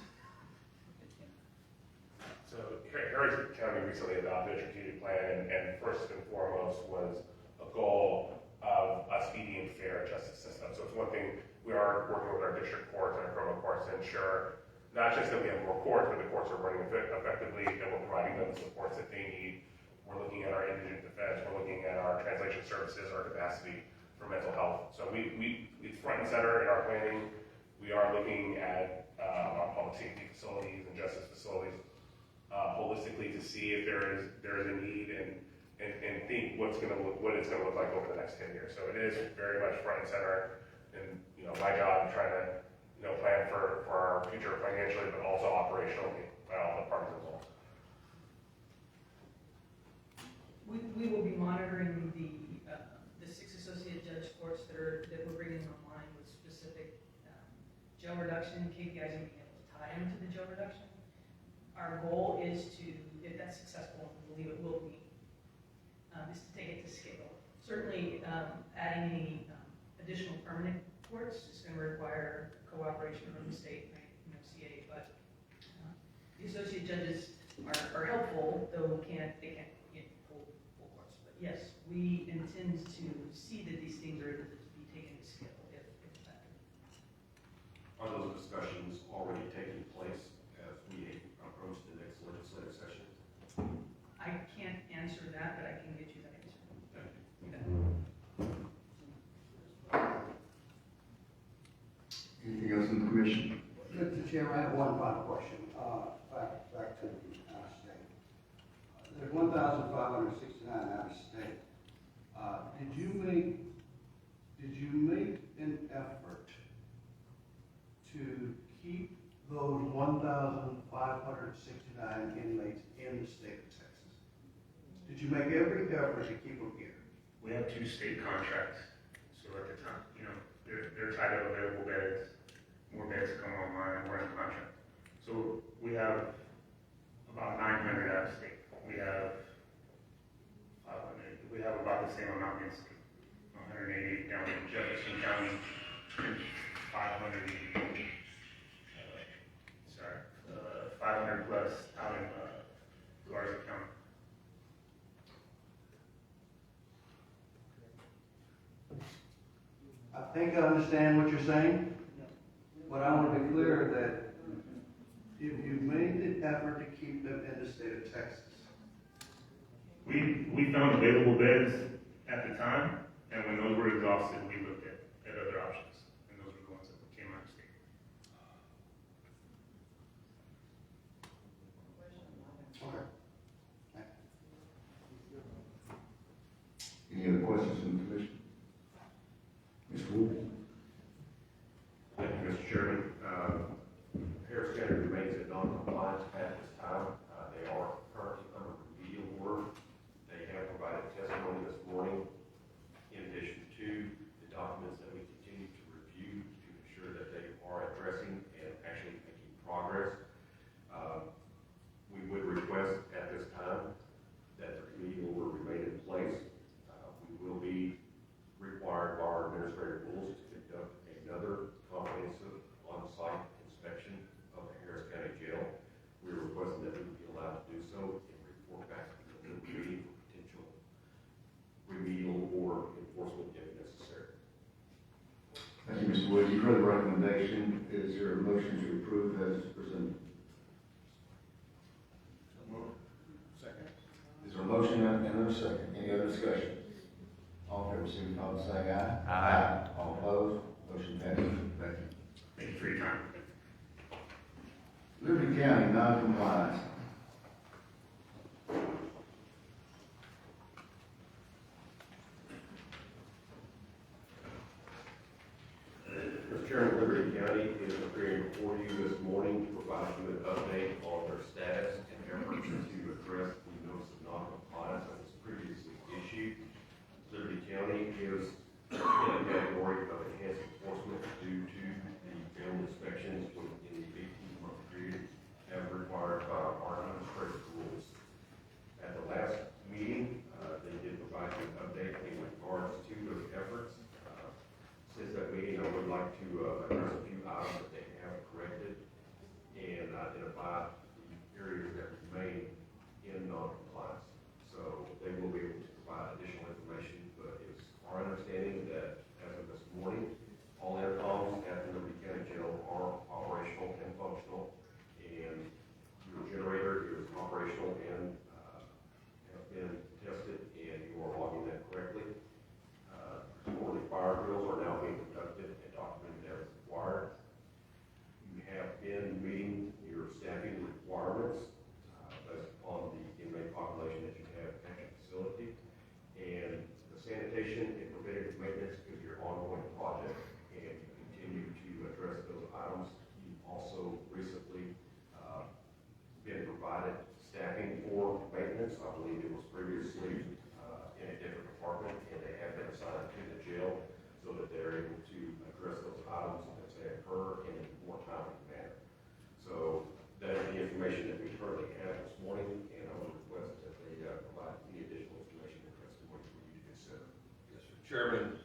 So Harris County recently adopted a strategic plan, and first and foremost was a goal of a speedy and fair justice system. So it's one thing, we are working with our district courts and our criminal courts to ensure not just that we have more courts, but the courts are running effectively, that we're providing them the supports that they need. We're looking at our indigent defense, we're looking at our translation services, our capacity for mental health. So it's front and center in our planning. We are looking at our public safety facilities and justice facilities holistically to see if there is a need and think what it's going to look like over the next 10 years. So it is very much front and center, and my job is trying to plan for our future financially, but also operationally by all departments involved. We will be monitoring the 6 associate judge courts that we're bringing online with specific jail reduction KPIs and being able to tie them to the jail reduction. Our goal is to, if that's successful, and we believe it will be, is to take it to scale. Certainly, adding any additional permanent courts is going to require cooperation from the state, CA, but the associate judges are helpful, though they can't get full courts. But yes, we intend to see that these things are able to be taken to scale if effective. Are those discussions already taking place as we approach the next legislative session? I can't answer that, but I can get you that answer. Thank you. You bet. Anything else in the commission? Mr. Chairman, I have one final question. Back to the out of state. There's 1,569 out of state. Did you make an effort to keep those 1,569 inmates in the state of Texas? Did you make every effort to keep them here? We have 2 state contracts, so at the time, they're tied up available beds, more beds come online, and we're in contract. So we have about 900 out of state. We have 500. We have about the same amount in state. 188 down in Jefferson County, 500 plus out in Garza County. I think I understand what you're saying, but I want to be clear that if you made the effort to keep them in the state of Texas. We found available beds at the time, and when those were exhausted, we looked at other options, and those were the ones that came out of state. Okay. Any other questions from the commission? Mr. Wood? Thank you, Mr. Chairman. Harris County remains in non-compliance at this time. They are currently under remedial work. They have provided testimony this morning, in addition to the documents that we continue to review to ensure that they are addressing and actually making progress. We would request at this time that the remedial will remain in place. We will be required by our administrative rules to conduct another comprehensive on-site inspection of the Harris County Jail. We are requesting that we be allowed to do so and report back to the meeting for potential remedial or enforcement if necessary. Thank you, Mr. Wood. You've heard the recommendation. Is there a motion to approve as presented? Second. and a second. Any other discussion? All in favor, signify by saying aye. Aye. All opposed, motion passes. Thank you. Thank you for your time. Liberty County non-compliance. Mr. Chairman, Liberty County is appearing before you this morning to provide you an update on their status and efforts to address the notice of non-compliance that was previously issued. Liberty County is in a category of enhanced enforcement due to the jail inspections within the 18-month period as required by our administrative rules. At the last meeting, they did provide you an update in regards to those efforts. Since that meeting, I would like to address a few items that they have corrected and identify the areas that remain in non-compliance. So they will be able to provide additional information, but it's our understanding that as of this morning, all intercoms at the Liberty County Jail are operational and functional, and your generator is operational and has been tested, and you are logging that correctly. Quarterly fire drills are now being conducted and documented as required. You have been meeting your staffing requirements based upon the inmate population that you have at your facility. And the sanitation and preventative maintenance is your ongoing project, and you continue to address those items. You've also recently been provided staffing for maintenance. I believe it was previously in a different department, and they have been assigned to the jail so that they're able to address those items as they occur in a more timely manner. So that is the information that we currently have this morning, and I would request that they provide any additional information in testimony for you to consider. Yes, sir. Chairman,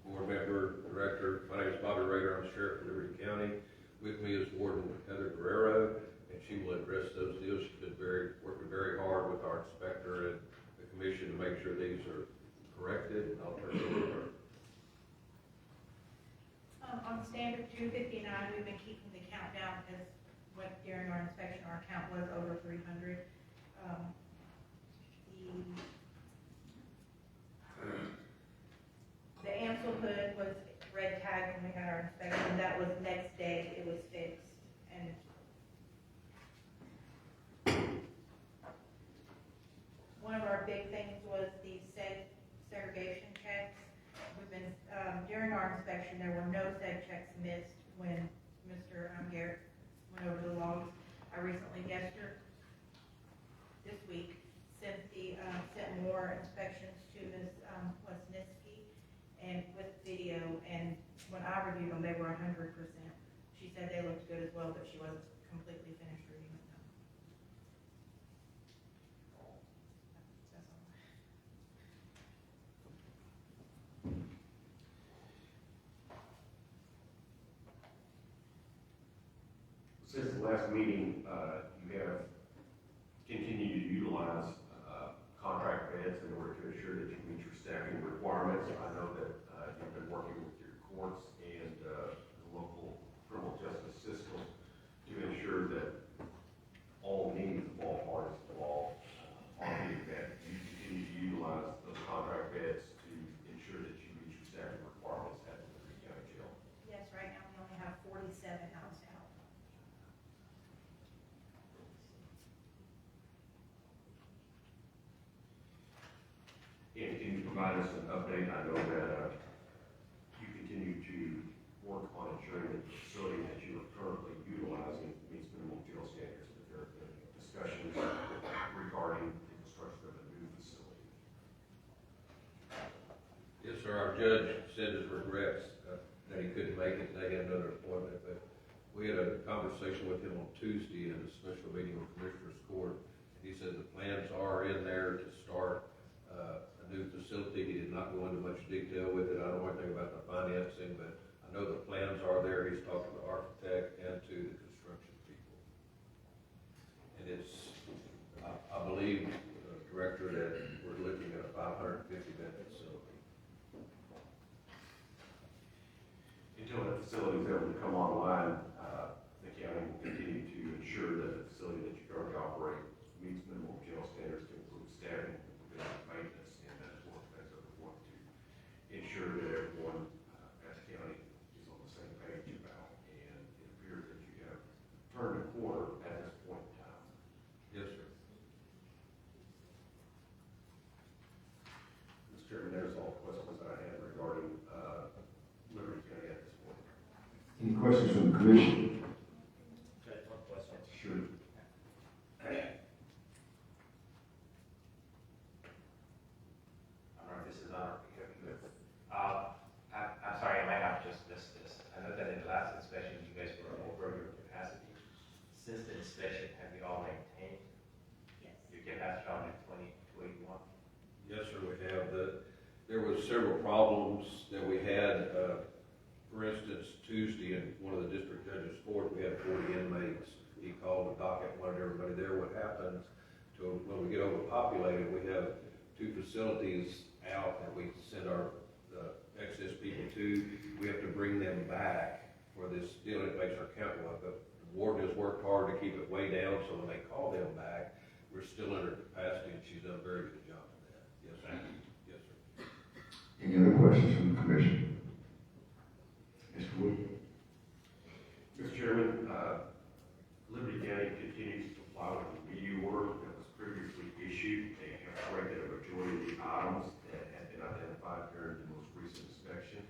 board member, director, my name is Bobby Rader. I'm Sheriff of Liberty County. With me is Warden Heather Guerrero, and she will address those deals. She's been working very hard with our inspector and the commission to make sure these are corrected. I'll turn it over to her. On standard 259, we've been keeping the count down because during our inspection, our count was over 300. The Ansel hood was red tagged when we had our inspection. That was next day, it was fixed. And one of our big things was the segregation checks. We've been, during our inspection, there were no seg checks missed when Mr. Garrett went over the logs. I recently, this week, sent more inspections to Ms. Lesniski and with video, and when I reviewed them, they were 100%. She said they looked good as well, but she wasn't completely finished reading them. That's all. Since the last meeting, you have continued to utilize contract beds in order to ensure that you meet your staffing requirements. I know that you've been working with your courts and the local criminal justice system to ensure that all needs of all parties involved are being met. You continue to utilize those contract beds to ensure that you meet your staffing requirements at the Liberty County Jail. Yes, right now we only have 47 housed out. And can you provide us an update? I know that you continue to work on ensuring that the facility that you are currently utilizing meets minimum jail standards. That there have been discussions regarding the construction of a new facility. Yes, sir. Our judge said his regrets that he couldn't make it. They had another appointment, but we had a conversation with him on Tuesday in a special meeting with Commissioner's Court. He said the plans are in there to start a new facility. He did not go into much detail with it. I don't know anything about the financing, but I know the plans are there. He's talked to the architect and to the construction people. And it's, I believe, Director, that we're looking at a 550-bed facility. Until that facility is able to come online, the county will continue to ensure that the facility that you currently operate meets minimum jail standards to include staffing, preventive Any questions from the commission? Okay, one question. Sure. I don't know if this is on. I'm sorry, I might have just missed this. I know that in the last inspection, you guys were over your capacity. Since the inspection, have you all maintained your capacity on that 2021? Yes, sir, we have. There was several problems that we had. For instance, Tuesday in one of the district judges' court, we had 40 inmates. He called the docket, wanted everybody there. What happens to when we get overpopulated, we have 2 facilities out that we send our excess people to. We have to bring them back for this deal. It makes our count go up. But the warden has worked hard to keep it way down, so when they call them back, we're still under capacity, and she's done a very good job of that. Yes, sir. Yes, sir. Any other questions from the commission? Mr. Wood? Mr. Chairman, Liberty County continues to comply with the review order that was previously issued. They have corrected a majority of the items that had been identified during the most recent inspection.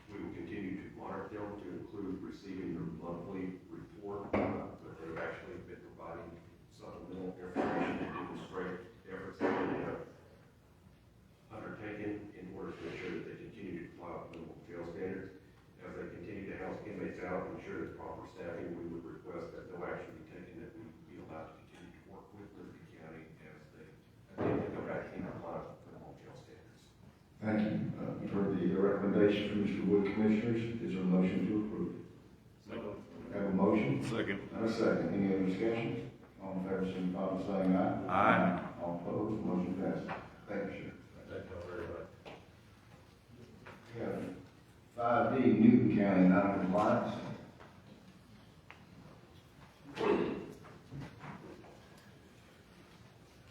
We will continue to monitor them to include receiving their monthly report, but they've actually been providing supplemental information to demonstrate efforts that they have undertaken in order to ensure that they continue to comply with minimum jail standards. As they continue to house inmates out and ensure that proper staffing, we would request that no action be taken, that we be allowed to continue to work with Liberty County as they attempt to go back in compliance with minimum jail standards. Thank you. You've heard the recommendation from Mr. Wood, Commissioners. Is there a motion to approve? Have a motion? Second. And a second. Any other discussion? All in favor, signify by saying aye. Aye. All opposed, motion passes. Thank you, sir. Thank you very much. We have 5D, Newton County non-compliance.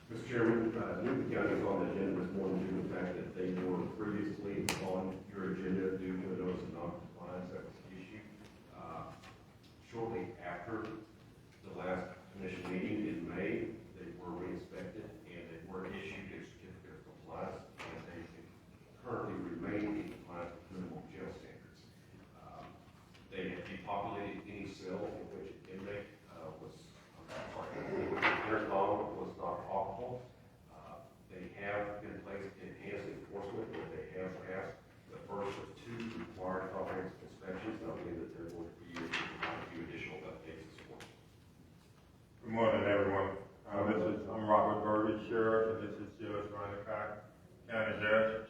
Mr. Chairman, Newton County is on the agenda this morning due to the fact that they were previously on your agenda due to a notice of non-compliance that was issued. Shortly after the last commission meeting in May, they were re-inspected and they were issued a certificate of compliance, and they currently remain in compliance with minimum jail standards. They have depopulated any cell in which an inmate intercom was not operable. They have in place enhanced enforcement, where they have passed the first of 2 required comprehensive inspections. I believe that they're going to be able to provide a few additional updates this morning. Good morning, everyone. I'm Robert Burgess, Sheriff, and this is Judge Ronnie Cox, County Judge.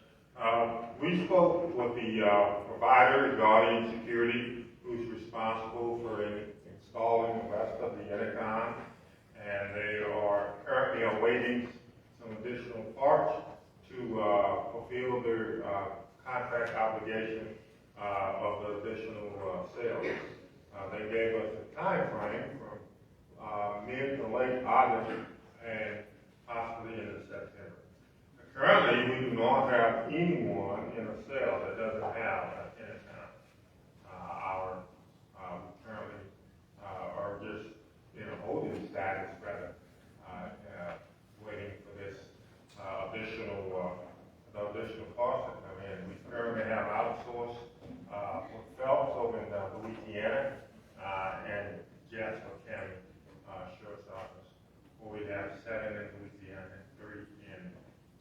We spoke with the provider, Guardian Security, who's responsible for installing the rest of the intercom, and they are currently awaiting some additional parts to fulfill their contract obligation of the additional sales. They gave us a time frame from mid to late August and possibly into September. Currently, we do not have anyone in a cell that doesn't have an intercom. We currently are just in a holding status, rather, waiting for this additional parts to come in. We currently have outsourced for Phelps over in Louisiana and Jasper County Sheriff's Office, where we have 7 in Louisiana and 3 in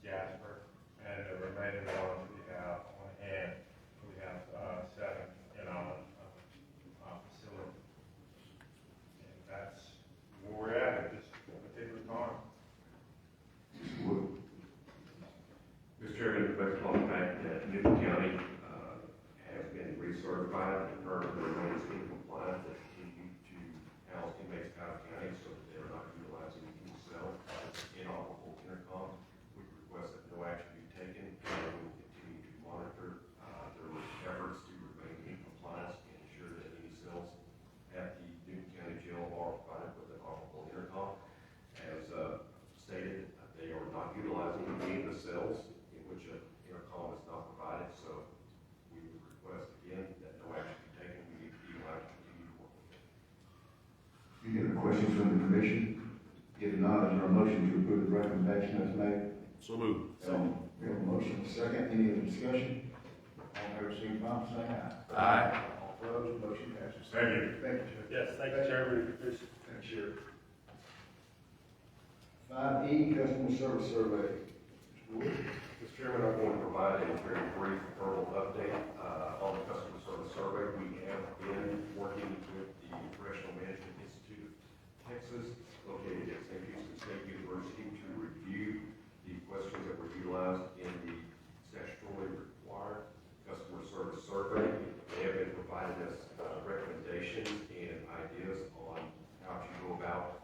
Jasper, and the remaining ones we have on hand. We have 7 in our facility. And that's where we're at this particular time. Mr. Chairman, based on the fact that Newton County has been recertified and currently remains in compliance, they continue to house inmates out of county so that they're not utilizing any cell inoperable intercom. We request that no action be taken, and we will continue to monitor their efforts to remain in compliance and ensure that any cells at the Newton County Jail are provided with an operable intercom. As stated, they are not utilizing any of the cells in which an intercom is not provided, so we would request again that no action be taken. We need to be allowed to continue to work with them. Any other questions from the commission? If not, is there a motion to approve the recommendation as made? So moved. We have a motion, second. Any other discussion? All in favor, signify by saying aye. Aye. All Opposed, motion passes. Thank you. Thank you, Chair. Yes, thank you, Chairman. Thanks, Sheriff. 5E, customer service survey. Mr. Wood. Mr. Chairman, I'm going to provide a very brief verbal update on the customer service survey. We have been working with the Professional Management Institute of Texas, located at St. Houston State University, to review the questions that were utilized in the statutorily required customer service survey. They have been providing us recommendations and ideas on how to go about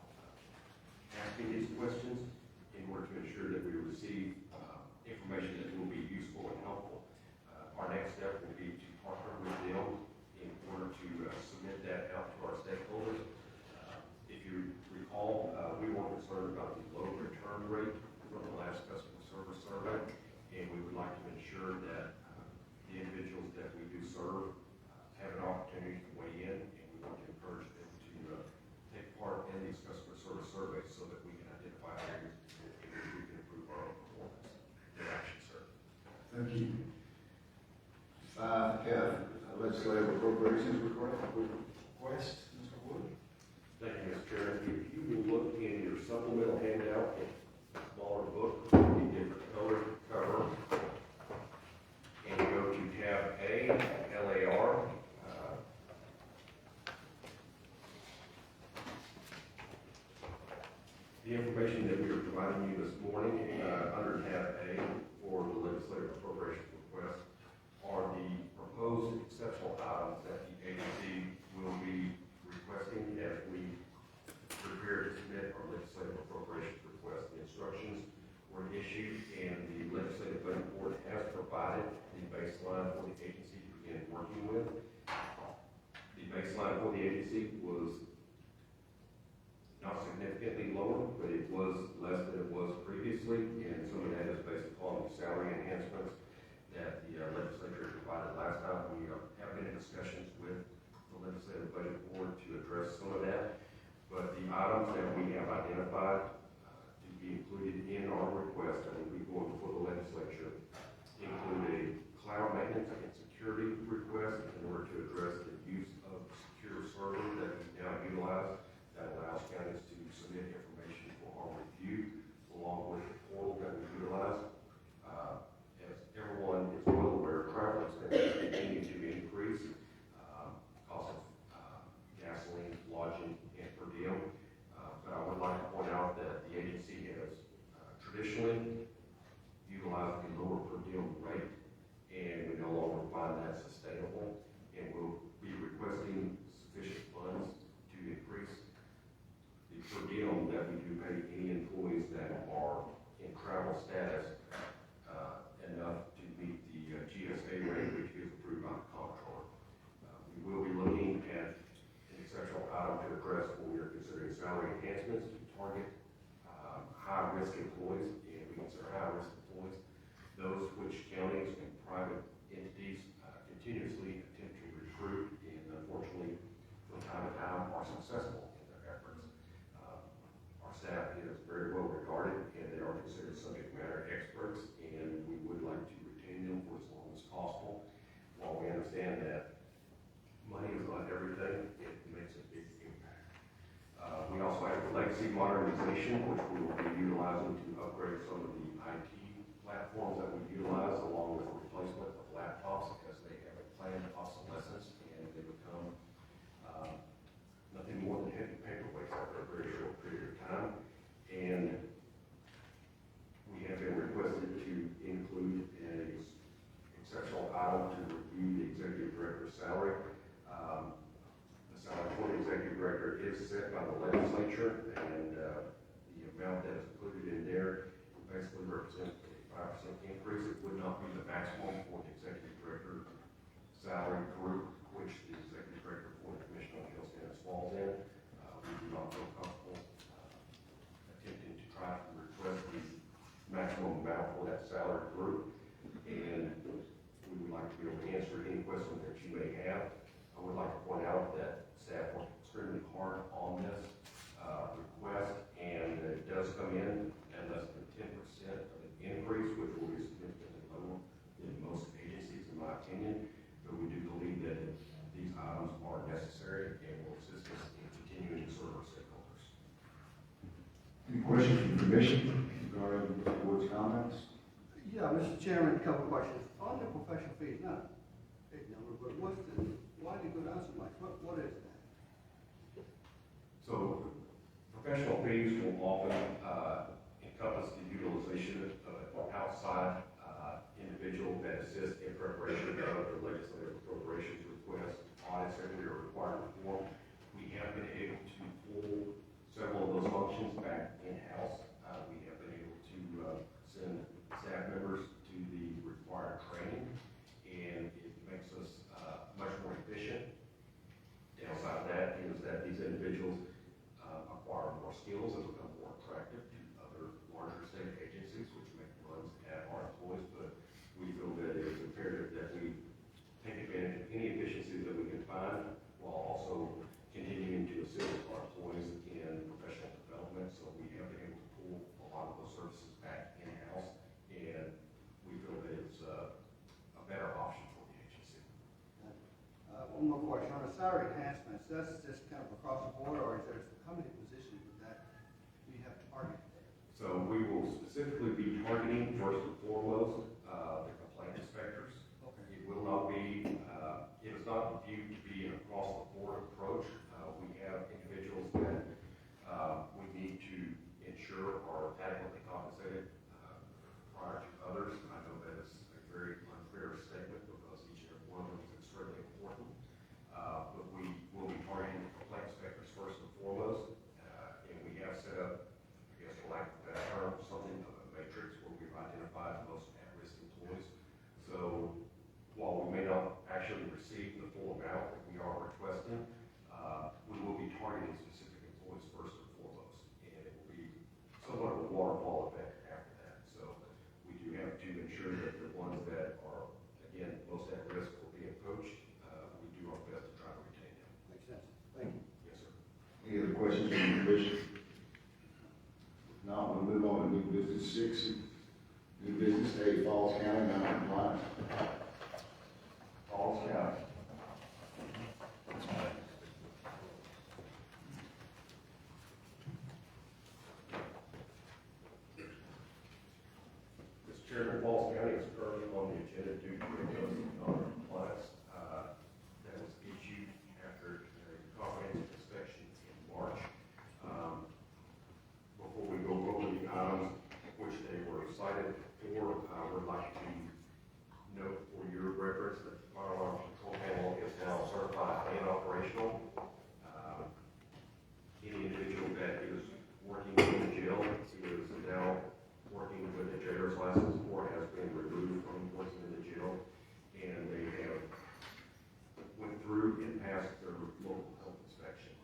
asking these questions in order to ensure that we receive information that will be useful and helpful. Our next step will be to partner with them in order to submit that out to our stakeholders. If you recall, we were concerned about the low return rate from the last customer service survey, and we would like to ensure that the individuals that we do serve have an opportunity to weigh in, and we want to encourage them to take part in these customer service surveys so that we can identify areas in which we can improve our own performance. Good action, sir. Thank you. 5F, legislative appropriations request. Mr. Wood. Thank you, Mr. Chairman. If you will look in your supplemental handout, a smaller book, with a different color cover, and you go to tab A, LAR, the information that we are providing you this morning under tab A for the legislative appropriations request are the proposed exceptional items that the agency will be requesting as we prepare to submit our legislative appropriations request. The instructions were issued and the legislative budget board has provided the baseline for the agency to begin working with. The baseline for the agency was not significantly lower, but it was less than it was previously, and some of that is based upon the salary enhancements that the legislature provided last time. We have been in discussions with the legislative budget board to address some of that, but the items that we have identified to be included in our request that will be going before the legislature include a cloud maintenance and security request in order to address the use of secure server that we now utilize that allows counties to submit information for our review along with the portal that we utilize. As everyone is well aware, travel expenses continue to increase, cost of gasoline, lodging, and per diem. But I would like to point out that the agency has traditionally utilized the lower per diem rate, and we no longer find that sustainable, and we'll be requesting sufficient funds to increase the per diem that we do pay any employees that are in travel status enough to meet the GSA rate, which is approved by the comptroller. We will be looking at an exceptional item to address when we are considering salary enhancements to target high-risk employees, and we consider high-risk employees those which counties and private entities continuously attempt to recruit, and unfortunately, from time to time, are successful in their efforts. Our staff is very well regarded, and they are considered subject matter experts, and we would like to retain them for as long as possible. While we understand that money is not everything, it makes a big impact. We also have legacy modernization, which we will be utilizing to upgrade some of the IT platforms that we utilize, along with the replacement of laptops, because they have a planned obsolescence and they become nothing more than heavy paperweights after a very short period of time. And we have been requested to include an exceptional item to review the executive director's salary. The salary for the executive director is set by the legislature, and the amount that is included in there basically represents a 5% increase. It would not be the maximum for the executive director salary group, which the executive director for the Commission on Hill Standards falls in. We do not feel comfortable attempting to try to request the maximum amount for that salary group, and we would like to be able to answer any questions that you may have. I would like to point out that staff worked extremely hard on this request, and it does come in at less than 10% of an increase, which will be significantly lower than most agencies, in my opinion. But we do believe that if these items questions from the commission regarding the board's comments? Yeah, Mr. Chairman, a couple of questions. On the professional fees, not a big number, but why did it go down so much? What is that? So professional fees will often encompass the utilization of an outside individual that assists in preparation of other legislative appropriations requests, audits that we are required to perform. We have been able to pull several of those functions back in-house. We have been able to send staff members to the required training, and it makes us much more efficient. Downside of that is that these individuals acquire more skills and become more attractive to other larger state agencies, which make runs at our employees. But we feel that it is imperative that we take advantage of any efficiencies that we can find, while also continuing to assist our employees in professional development. So we have been able to pull a lot of those services back in-house, and we feel that it's a better option for the agency. One more question. On the salary enhancements, that's just kind of across the board, or is there, how many positions would that we have targeted there? So we will specifically be targeting first and foremost the complaint inspectors. Okay. It will not be, it is not viewed to be an across-the-board approach. We have individuals that we need to ensure are adequately compensated prior to others. I know that is a very unfair statement because each and every one of them is extremely important. But we will be targeting complaint inspectors first and foremost. And we have set up, I guess for lack of a better term, something of a matrix where we've identified the most at-risk employees. So while we may not actually receive the full amount that we are requesting, we will be targeting specific employees first and foremost. And it will be somewhat of a waterfall effect after that. So we do have to ensure that the ones that are, again, most at risk for being poached, we do our best to try to retain them. Makes sense. Thank you. Yes, sir. Any other questions from the commission? If not, we'll move on to new business 6. New business A, Falls County non-compliance. Falls County. Mr. Chairman, Falls County is currently on the agenda due to a notice of non-compliance that was issued after a comprehensive inspection in March. Before we go over the items which they were cited for, I would like to note for your reference that the firearms control panel is now certified and operational. Any individual that is working in the jail is now working with a jailer's license or has been removed from working in the jail, and they have went through and passed their local health inspection.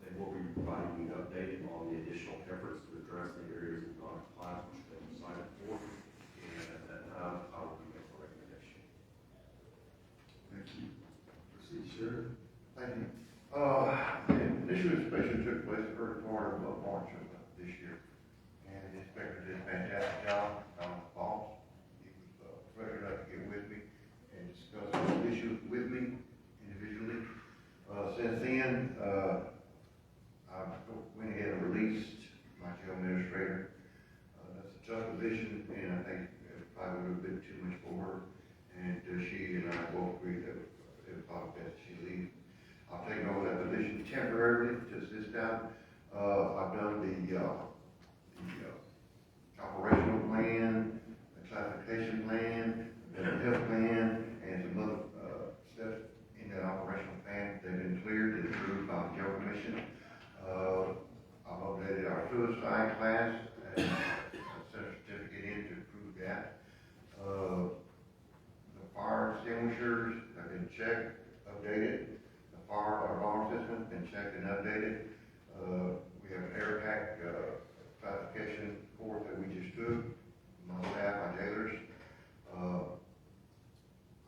They will be providing an update on the additional efforts to address the areas of non-compliance which they decided for, and at that time, I will be making a recommendation. Thank you. Proceed, Sheriff. Thank you. The initial inspection took place the first part of March of this year, and the inspector did a fantastic job. Boss, he was pleasure enough to get with me and discuss those issues with me individually. Since then, I went ahead and released my jail administrator. That's a tough position, and I think it probably would have been too much for her. And she and I both agreed that it was probably best she leave. I've taken over that position temporarily just this time. I've done the operational plan, the classification plan, the health plan, and some other steps in that operational plan. They've been cleared and approved by the jail commission. I've updated our suicide class and sent a certificate in to prove that. The fire extinguishers have been checked, updated. The fire alarm system has been checked and updated. We have an air pack classification course that we just took. My staff, my jailers.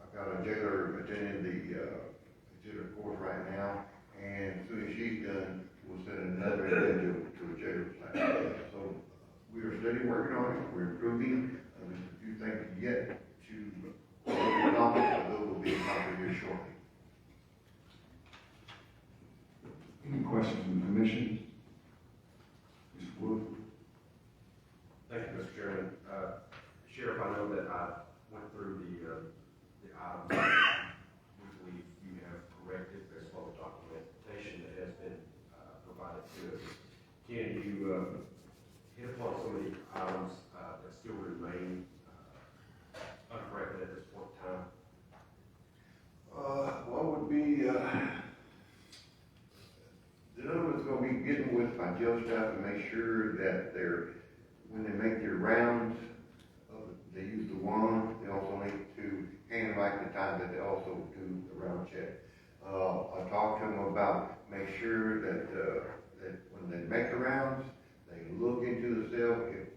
I've got a jailer attending the jailer course right now, and as soon as she's done, we'll send another individual to a jailer class. So we are steady working on it. We're improving. There's a few things yet to accomplish, but those will be accomplished here shortly. Any questions from the commission? Mr. Wood? some of the items that still remain uncorrected at this point in time? What would be, the other one's gonna be getting with my jail staff and make sure that when they make their rounds, they use the wand, they also need to handwrite the time that they also do the round check. I talked to them about make sure that when they make the rounds, they look into the cell,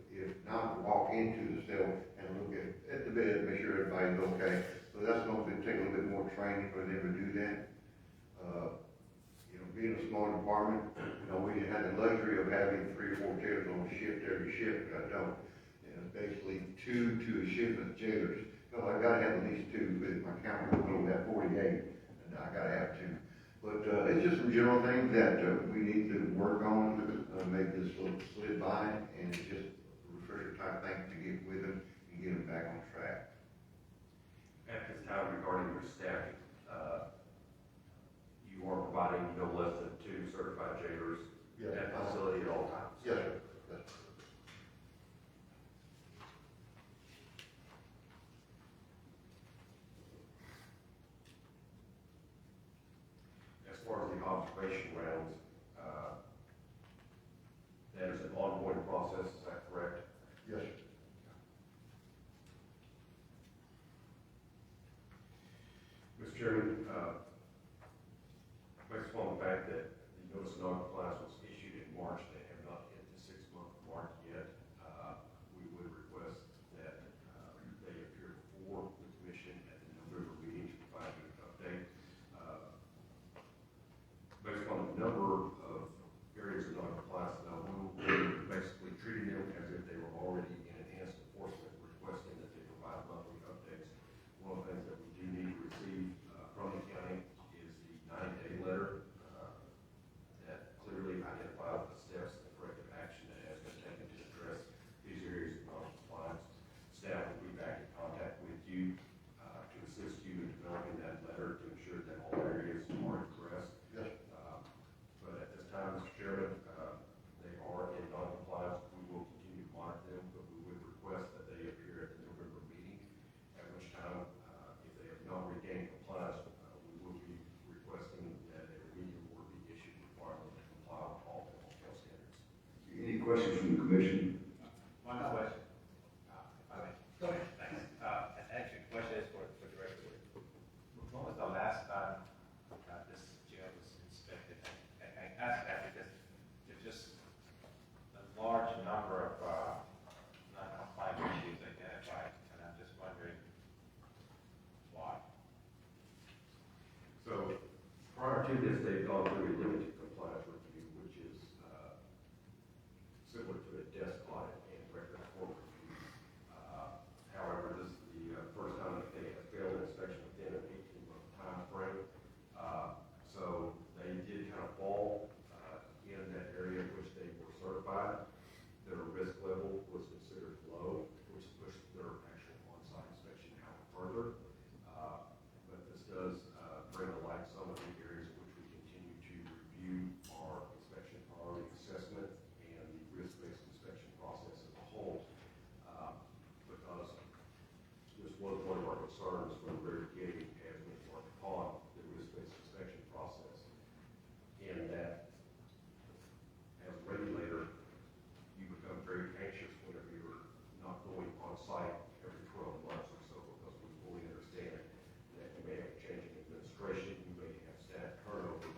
if not, walk into the cell and look at the bed, make sure everybody's okay. So that's going to take a little bit more training for them to do that. Being a small department, we had the luxury of having 3 or 4 jailers on shift every shift, but I don't. Basically 2 to a shift of jailers. So I gotta have at least 2, but my count will go at 48, and I gotta have 2. But it's just some general things that we need to work on, make this little slid by, and it's just a refresher type thing to get with them and get them back on track. At this time, regarding your staffing, you are providing no less than 2 certified jailers at the facility at all times? Yes, sir. Yes. As far as the observation rounds, that is an ongoing process, is that correct? Yes, sir. Mr. Chairman, based upon the fact that the notice of non-compliance was issued in March, they have not hit the 6-month mark yet, we would request that they appear before the commission at the November meeting to provide you an update. Based on the number of areas of non-compliance, now we will be basically treating them as if they were already in enhanced enforcement, requesting that they provide monthly updates. One of the things that we do need to receive from the county is the 90-day letter that clearly identifies the steps and corrective action that has been taken to address these areas of non-compliance. Staff will be back in contact with you to assist you in developing that letter to ensure that all areas are addressed. Yes. But at this time, Mr. Chairman, they are in non-compliance. We will continue to monitor them, but we would request that they appear at the November meeting, at which time, if they have not regained compliance, we will be requesting that a remedial order be issued requiring them to comply with all mental health standards. Any questions from the commission? One question. Go ahead. Thanks. Actually, the question is for Director. When was the last time this jail was inspected? I ask that because there's just a large number of non-compliant issues identified, and I'm just wondering why. So prior to this, they've gone through a limited compliance review, which is similar to a desk audit and record report review. However, this is the first time that they have failed inspection within an 18-month time frame. So they did kind of fall in that area in which they were certified. Their risk level was considered low, which pushed their actual on-site inspection out further. But this does bring to light some of the areas in which we continue to review our inspection priority assessment and the risk-based inspection process as a whole. Because this was one of our concerns from the very beginning as we worked upon the risk-based inspection process. In that, as a regulator, you become very anxious whenever you're not going on site every 12 months or so, because we fully understand that you may have a change in administration, you may have staff turnover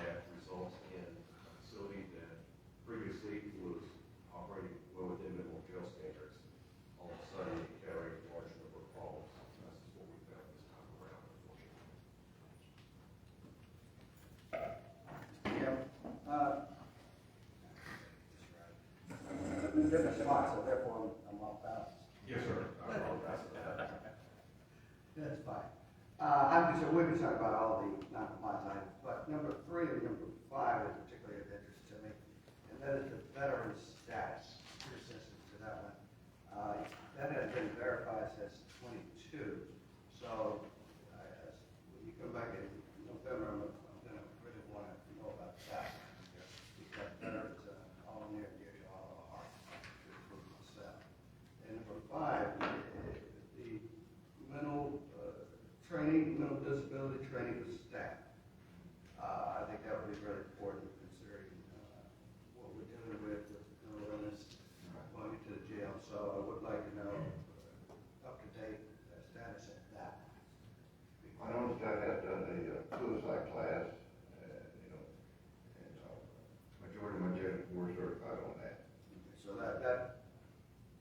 that results in a facility that previously was operating well within minimum jail standards, all of a sudden encountering a large number of problems. This is what we found this time around, unfortunately. Different spot, so therefore I'm off balance. Yes, sir. I'll pass it down. That's fine. We've been talking about all the non-compliance items, but number 3 and number 5 is particularly of interest to me, and that is the veteran status. Pretty sensitive to that one. That has been verified since 22, so when you come back in November, I'm going to really want to know about that, because veterans all near and dear to all of our hearts.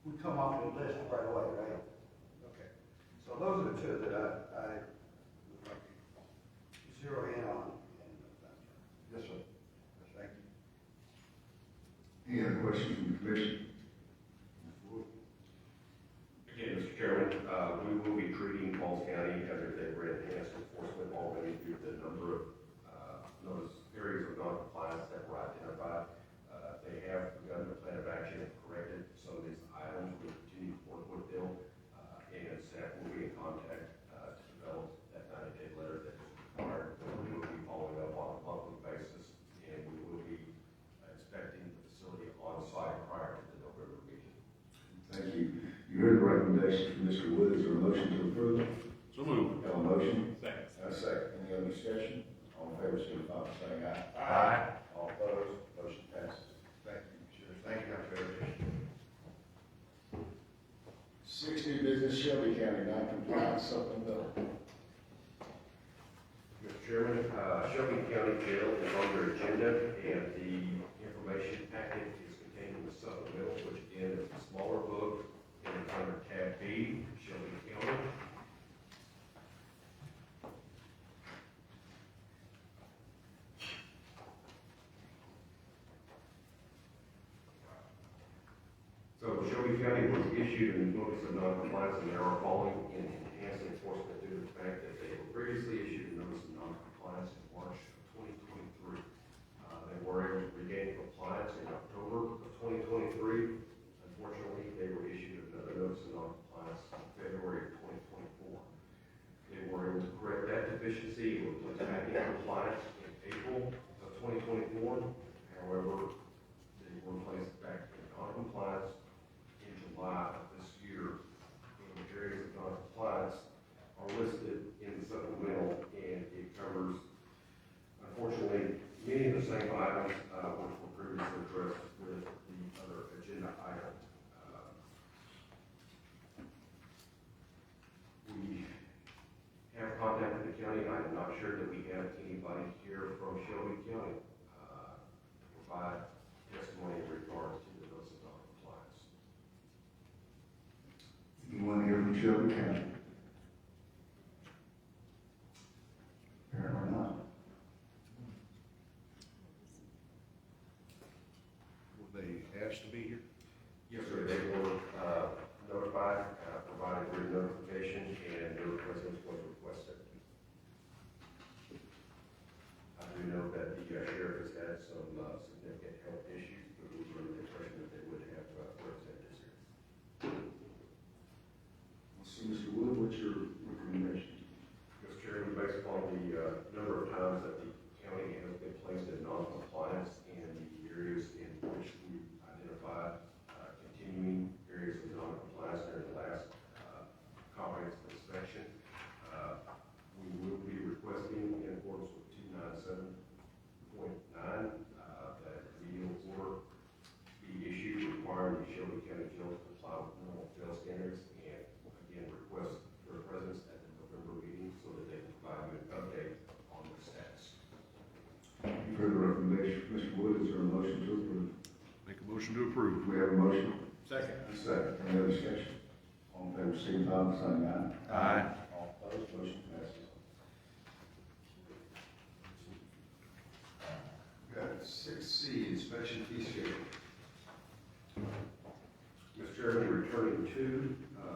would come off the list right away, right? Okay. So those are the two that I would like to zero in on. Yes, sir. Thank you. Any other questions from the commission? Again, Mr. Chairman, we will be treating Falls County as if they were enhanced enforcement already due to the number of those areas of non-compliance that were identified. They have begun the plan of action and corrected some of these items. We'll continue to work with them, and staff will be in contact to develop that 90-day letter that is required. We will be following up on a monthly basis, and we will be inspecting the facility on site prior to the November meeting. Thank you. You heard the recommendation from Mr. Wood. Is there a motion to approve? So moved. Have a motion? Second. And a second. Any other discussion? All in favor, signify by saying aye. Aye. All opposed, motion passes. Thank you, Commissioners. Thank you, Dr. Everett. 60, business Shelby County, non-compliance supplemental. Mr. Chairman, Shelby County Jail is on your agenda, and the information packet is contained in the supplemental, which again is a smaller book, and it's under tab B, Shelby County. So Shelby County was issued a notice of non-compliance, and they are falling in enhanced enforcement due to the fact that they were previously issued a notice of non-compliance in March of 2023. They were able to regain compliance in October of 2023. Unfortunately, they were issued another notice of non-compliance in February of 2024. They were able to correct that deficiency and were placed back in compliance in April of 2024. However, they were placed back in non-compliance in July of this year. And the areas of non-compliance are listed in the supplemental, and it covers, unfortunately, many of the same items which were previously addressed with the other agenda item. We have contacted the county, and I'm not sure that we have anybody here from Shelby County to provide testimony in regards to the notice of non-compliance. Anyone here from Shelby County? Apparently not. Were they asked to be here? Yes, sir. They were notified, provided written notification, and their presence was requested. I do know that the sheriff has had some significant health issues, but we were under the impression that they would have representatives here. So, Mr. Wood, what's your recommendation? Mr. Chairman, based upon the number of times that the county has been placed in non-compliance in the areas in which we identified continuing areas of non-compliance during the last comprehensive inspection, we will be requesting in accordance with 297.9 that remedial order be issued requiring the Shelby County Jail to comply with normal jail standards, and again request their presence at the November meeting so that they can provide you an update on their status. You've heard the recommendation from Mr. Wood. Is there a motion to approve? Make a motion to approve. We have a motion. Second. And a second. Any other discussion? All in favor, signify by saying aye. Aye. All opposed, motion passes. Got 6C, inspection fee schedule. Mr. Chairman, returning to the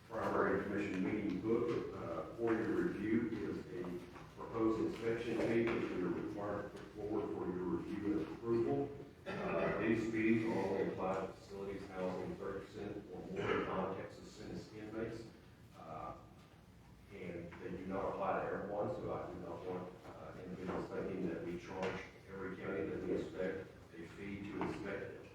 primary commission meeting book for your review is a proposed inspection fee which we are required to put forward for your review and approval. These fees will only apply to facilities housing 30% or more non-Texas sentence inmates. And they do not apply to everyone, so I do not want individuals thinking that we charge every county that we inspect a fee to inspect it.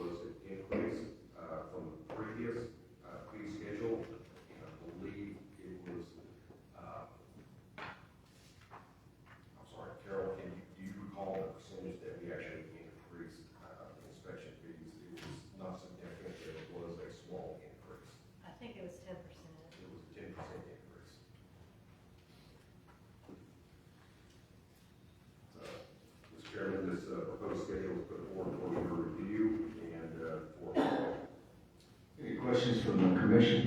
was an increase from the previous fee schedule. And I believe it was, I'm sorry, Carol, do you recall the percentage that we actually increased inspection fees? It was not significant, but it was a small increase. I think it was 10%. It was a 10% increase. Mr. Chairman, this proposed schedule was put forward for your review and for approval. Any questions from the commission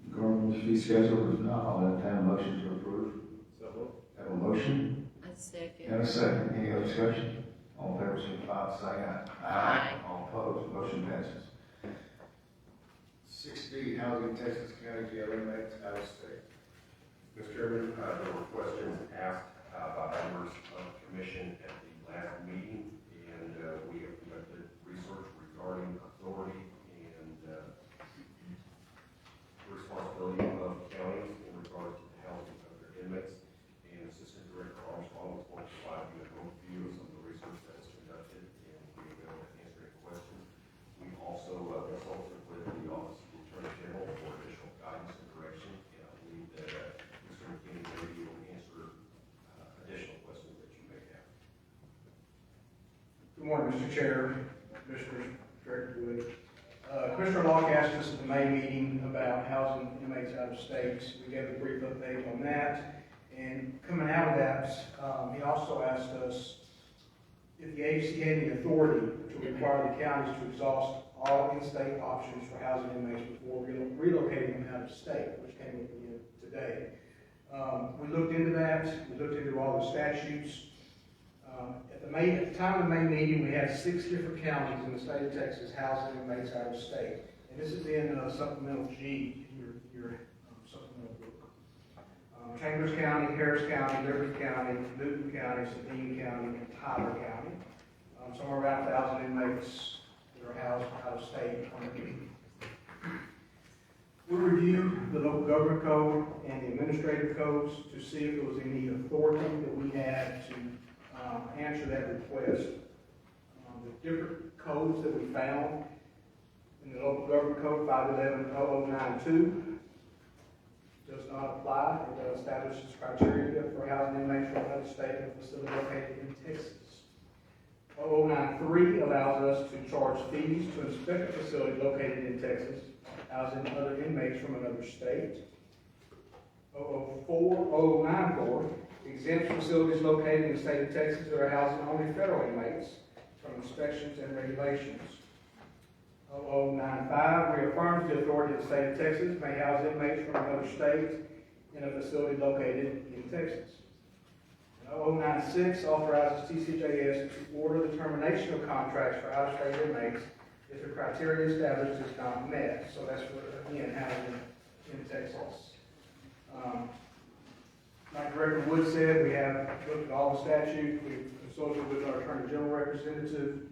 regarding the fee schedule? If not, I'll entertain a motion to approve. So moved. Have a motion A second. and a second. Any other discussion? All in favor, signify by saying aye. Aye. All opposed, motion passes. 6D, Housing Texas County Jail inmates out of state. Mr. Chairman, there were questions asked by members of the commission at the last meeting, and we have conducted research regarding authority and responsibility of counties in regard to the housing of their inmates. And Assistant Director Armstrong is going to provide you an overview of some of the research that was conducted, and we will be able to answer any questions. We also consulted with the Office of the Attorney General for additional guidance and direction, and I believe that Mr. McKinney may be able to answer additional questions that you may have. Good morning, Mr. Chair, Commissioners, Director Wood. Commissioner Locke asked us at the May meeting about housing inmates out of state. We gave a brief update on that. And coming out of that, he also asked us if the agency had the authority to require the counties to exhaust all in-state options for housing inmates before relocating them out of state, which came with me today. We looked into that. We looked into all the statutes. At the time of the May meeting, we had 6 different counties in the state of Texas housing inmates out of state. And this is in supplemental G in your supplemental book. Chambers County, Harris County, Liberty County, Newton County, Sabine County, and Tyler County. Somewhere around 1,000 inmates that are housed out of state. We reviewed the local government code and the administrative codes to see if there was any authority that we had to answer that request. The different codes that we found in the local government code 511-0092 does not apply. It establishes criteria for housing inmates from another state and facility located in Texas. 0093 allows us to charge fees to inspect a facility located in Texas, housing other inmates from another state. 0094 exempts facilities located in the state of Texas that are housing only federal inmates from inspections and regulations. 0095 reaffirms the authority of the state of Texas may house inmates from another state in a facility located in Texas. 0096 authorizes TCJS to order the termination of contracts for out-of-state inmates if the criteria established is not met. So that's for, again, housing in Texas. Like Director Wood said, we have looked at all the statutes. We've consulted with our Attorney General representative,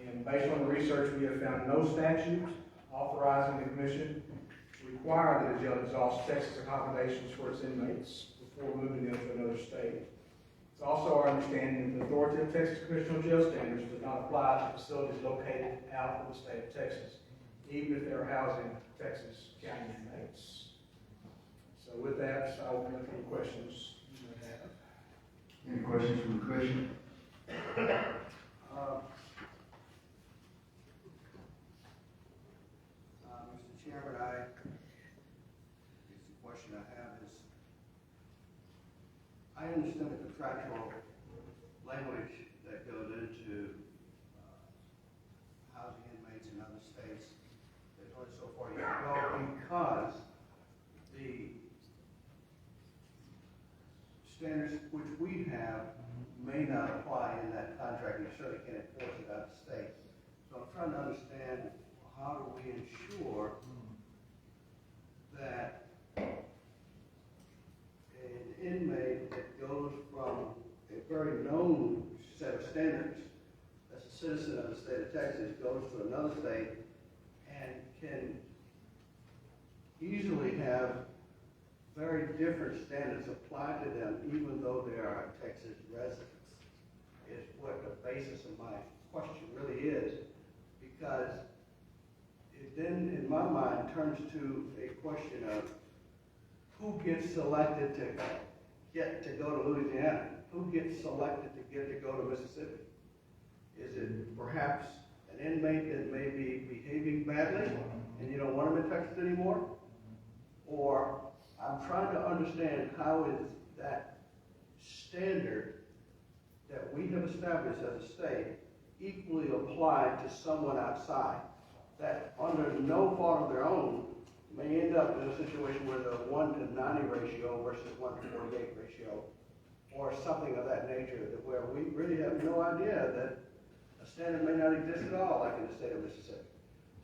and based on the research, we have found no statute authorizing the Commission to require that a jail exhaust Texas accommodations for its inmates before moving them to another state. It's also our understanding that the authority of Texas Commission on Jail Standards does not apply to facilities located out of the state of Texas, even if they're housing Texas county inmates. So with that, I will make any questions you may have. Any questions from the commission? Mr. Chairman, the question I have is, I understand the contractual language that goes into housing inmates in other states. There's only so far you can go because the standards which we have may not apply in that contract. You certainly can't enforce it out of state. So I'm trying to understand, how do we ensure that an inmate that goes from a very known set of standards, as a citizen of the state of Texas, goes to another state and can easily have very different standards applied to them, even though they are Texas residents, is what the basis of my question really is. Because mind turns to a question of who gets selected to get to go to Louisiana? Who gets selected to get to go to Mississippi? Is it perhaps an inmate that may be behaving badly and you don't want him in Texas anymore? Or I'm trying to understand how is that standard that we have established as a state equally applied to someone outside that under no fault of their own may end up in a situation where the 1-to-90 ratio versus 1-to-48 ratio or something of that nature, that where we really have no idea that a standard may not exist at all, like in the state of Mississippi.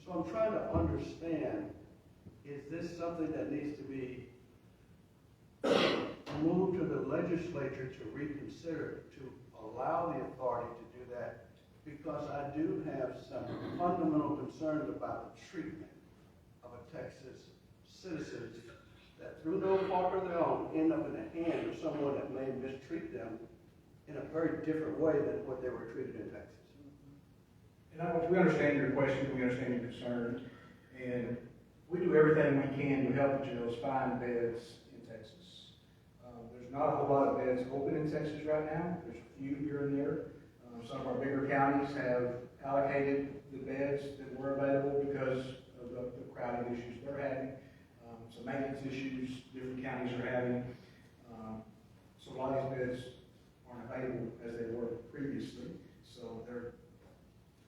So I'm trying to understand, is this something that needs to be moved to the legislature to reconsider, to allow the authority to do that? Because I do have some fundamental concerns about the treatment of a Texas citizen that through no fault of their own end up in the hands of someone that may mistreat them in a very different way than what they were treated in Texas. And we understand your question, we understand your concern, and we do everything we can to help the jails find beds in Texas. There's not a whole lot of beds open in Texas right now. There's a few here and there. Some of our bigger counties have allocated the beds that were available because of the crowding issues they're having. Some maintenance issues different counties are having. So a lot of these beds aren't available as they were previously. So there are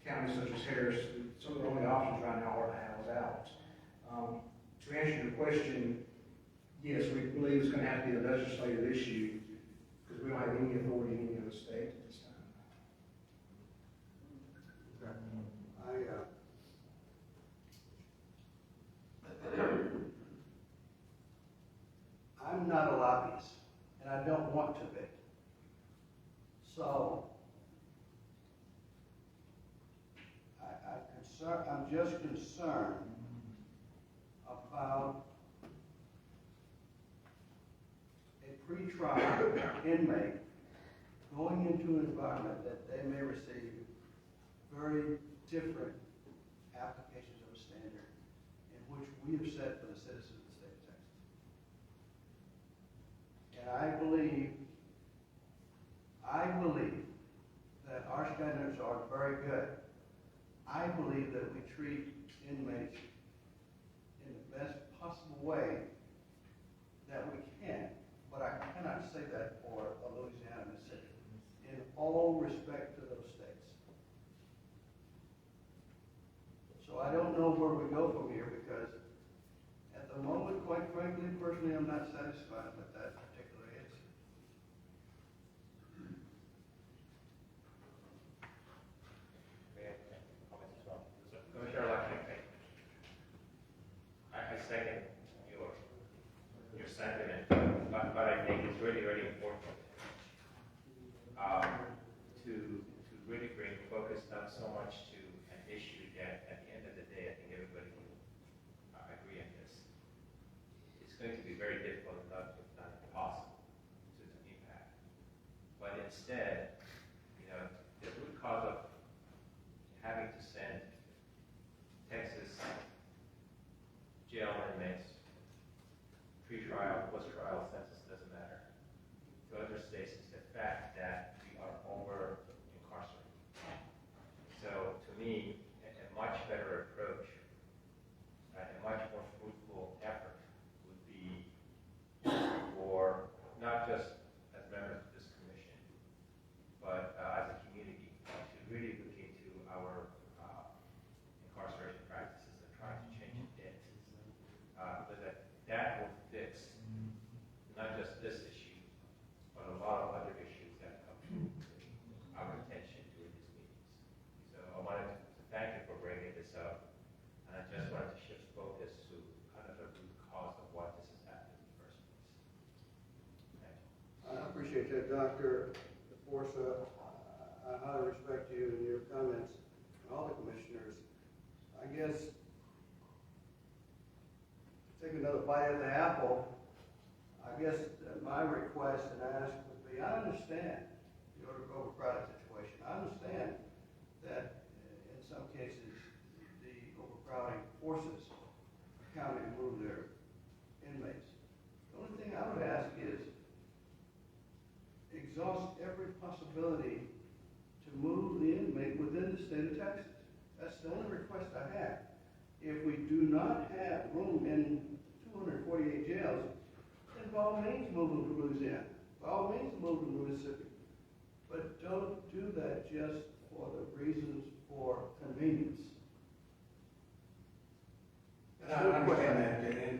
counties such as Harris, some of the only options right now are to house out. To answer your question, yes, we believe it's going to have to be a legislative issue because we don't have any authority in any other state at this time. I'm not a lobbyist, and I don't want to be. So, I'm just concerned about a pretrial inmate going into an environment that they may receive very different applications of a standard in which we have set for the citizens of the state of Texas. And I believe that our standards are very good. I believe that we treat inmates in the best possible way that we can, but I cannot say that for Louisiana and Mississippi. In all respect to those states. So I don't know where we go from here because at the moment, quite frankly, personally, I'm not satisfied with that particular answer. Commissioner Locke, I second your sentiment, but I think it's really, really important to really bring focus not so much to an issue that at the end of the day, I think everybody can agree on this. It's going to be very difficult, if not impossible, to impact. But instead, the root cause of having to send Texas jail inmates, pre-trial, post-trial census, doesn't matter, to other states is the fact that we are over-incarcerated. So to me, a much better approach, a much more fruitful effort would be for not just as members of this commission, but as a community, to really look into our incarceration practices and try to change it. Because that will fix not just this issue, but a lot of other issues that come to our attention during these meetings. So I wanted to thank you for bringing this up, and I just wanted to shift focus to kind of the root cause of what this has happened in the first place. Thank you. I appreciate that, Dr. DeForsa. I highly respect you and your comments, and all the commissioners. I guess, take another bite of the apple, I guess my request and ask would be, I understand the overcrowded situation. I understand that in some cases the overcrowding forces responsibility to move the inmate within the state of Texas. That's the only request I have. If we do not have room in 248 jails, then by all means move them to Louisiana. By all means move them to Mississippi. But don't do that just for the reasons for convenience. And I understand that, and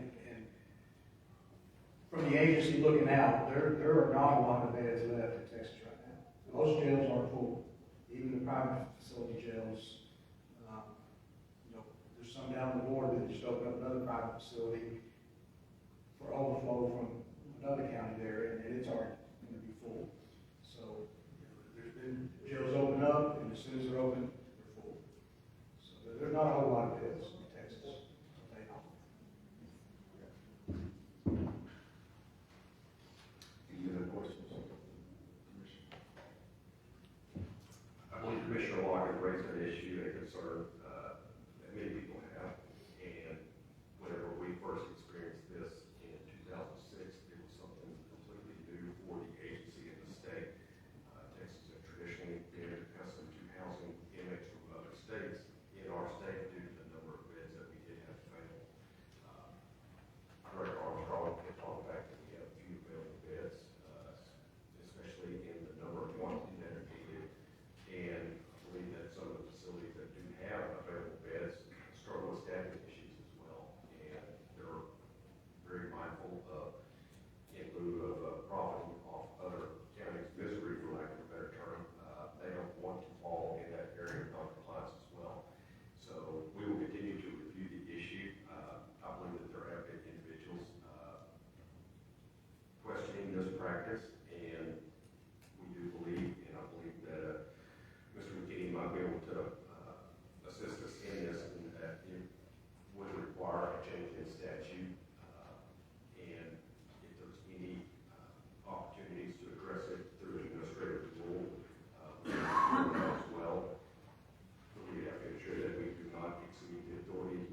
from the agency looking out, there are not a lot of beds left in Texas right now. Most jails are full, even the private facility jails. There's some down the border that just opened up another private facility for overflow from another county there, and it's already going to be full. So there's been jails open up, and as soon as they're open, they're full. So there's not a whole lot of beds in Texas. Any other questions? I believe Commissioner Lockett raised an issue, a concern, that many people have. And whenever we first experienced this in 2006, it was something completely new for the agency and the state. Texas has traditionally been accustomed to housing inmates from other states in our state due to the number of beds that we did have available. Director Armstrong can talk back that we have a few available beds, especially in the number of quantity that are needed. And I believe that some of the facilities that do have available beds struggle with staffing issues as well. And they're very mindful of, in lieu of profiting off other counties' misery, for lack of a better term, they don't want to fall in that area of non-compliance as well. So we will continue to review the issue. I believe that there have been individuals questioning this practice, and we do believe, and I believe that Mr. McKinney might be able to assist us in this, and that it would require a change in statute. And if there's any opportunities to address it through an administrative rule, we can do that as well. But we have to ensure that we do not exceed the authority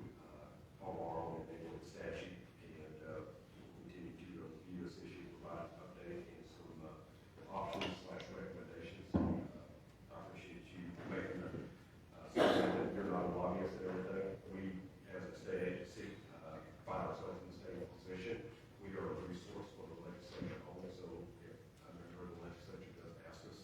of our own enabling statute, and we'll continue to review this issue, provide an update and some options/recommendations. I appreciate you making something that you're not a lobbyist and everything. We, as a state agency, find ourselves in the same position. We are a resource for the legislature only, so if a member of the legislature does ask us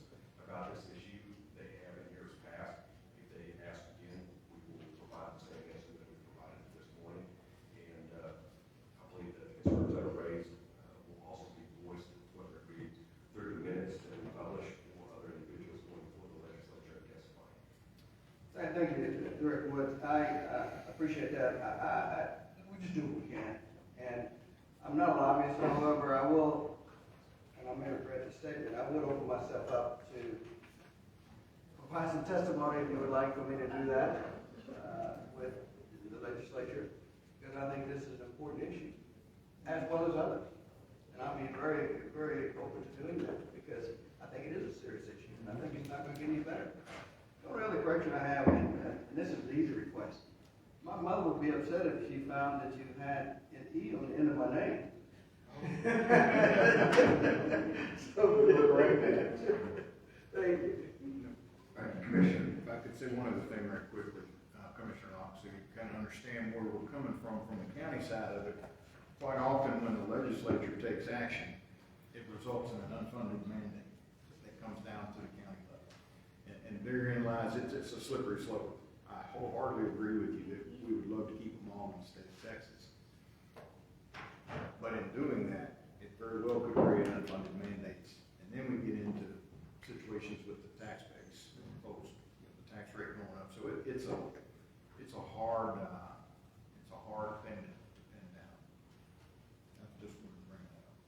about this issue, they have in years past. If they ask again, we will provide the same answer that we provided this morning. And I believe that the concerns that are raised will also be voiced, whether it be through the minutes that we publish or other individuals going before the legislature and testifying. Thank you, Director Woods. I appreciate that. We just do what we can. And I'm not a lobbyist, however, I will, and I may regret the statement, I would open myself up to provide some testimony if you would like for me to do that with the legislature, because I think this is an important issue, as well as others. And I'll be very, very open to doing that, because I think it is a serious issue, and I think it's not going to get any better. The only other correction I have, and this is an easy request. My mother would be upset if she found that you had an E on the end of my name. So we'll correct that. Thank you. Thank you, Commissioner. If I could say one other thing right quickly, Commissioner Knox, so you kind of understand where we're coming from the county side of it. Quite often when the legislature takes action, it results in an unfunded mandate that comes down to the county level. And therein lies, it's a slippery slope. I wholeheartedly agree with you that we would love to keep them all in the state of Texas. But in doing that, it very well could create unfunded mandates. And then we get into situations with the tax base, folks, the tax rate going up. So it's a hard thing to pin down. I just wanted to bring that up.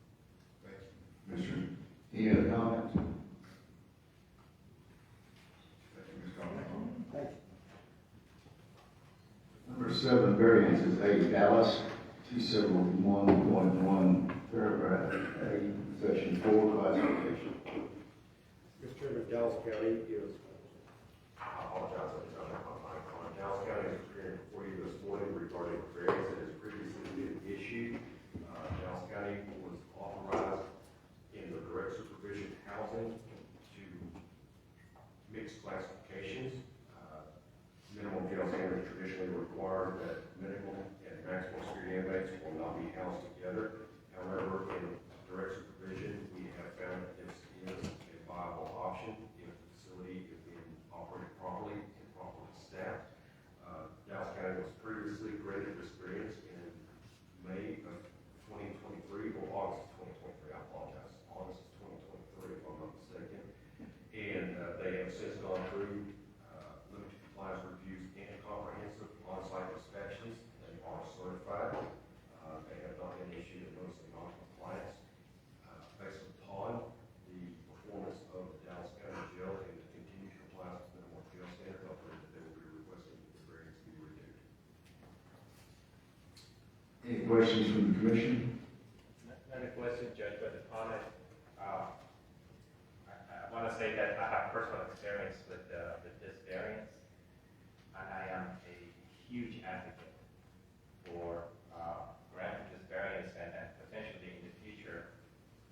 Thank you. Commissioner, any other comments? Thank you, Ms. Conley. Thank you. Number 7 variance is A, Dallas, T71.1, paragraph A, section 4, classification. Mr. Chairman, Dallas County is, I apologize, Dallas County is appearing before you this morning regarding a variance that has previously been issued. Dallas County was authorized in the direct supervision housing to granted this variance in May of 2023, or August of 2023, I apologize, August of 2023, if I'm not mistaken. And they have since gone through limited compliance reviews and comprehensive on-site inspections. They are certified. They have not been issued a notice of non-compliance. Based upon the performance of the Dallas County Jail and the continued compliance with minimum jail standards, I believe that they will be requesting that the variance be renewed. Any questions from the commission? Not a question, Judge, but a comment. I want to say that I have personal experience with this variance, and I am a huge advocate for granting this variance and potentially in the future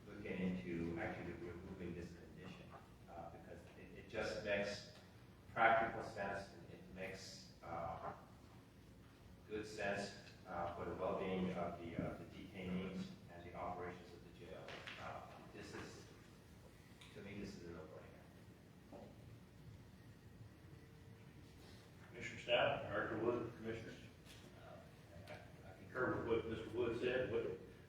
looking into actually removing this condition because it just makes practical sense. It makes good sense for the well-being of the detainees and the operations of the jail. This is, to me, this is a no-brainer. Commissioner Stout, Director Wood, Commissioners. I concur with what Mr. Wood said, what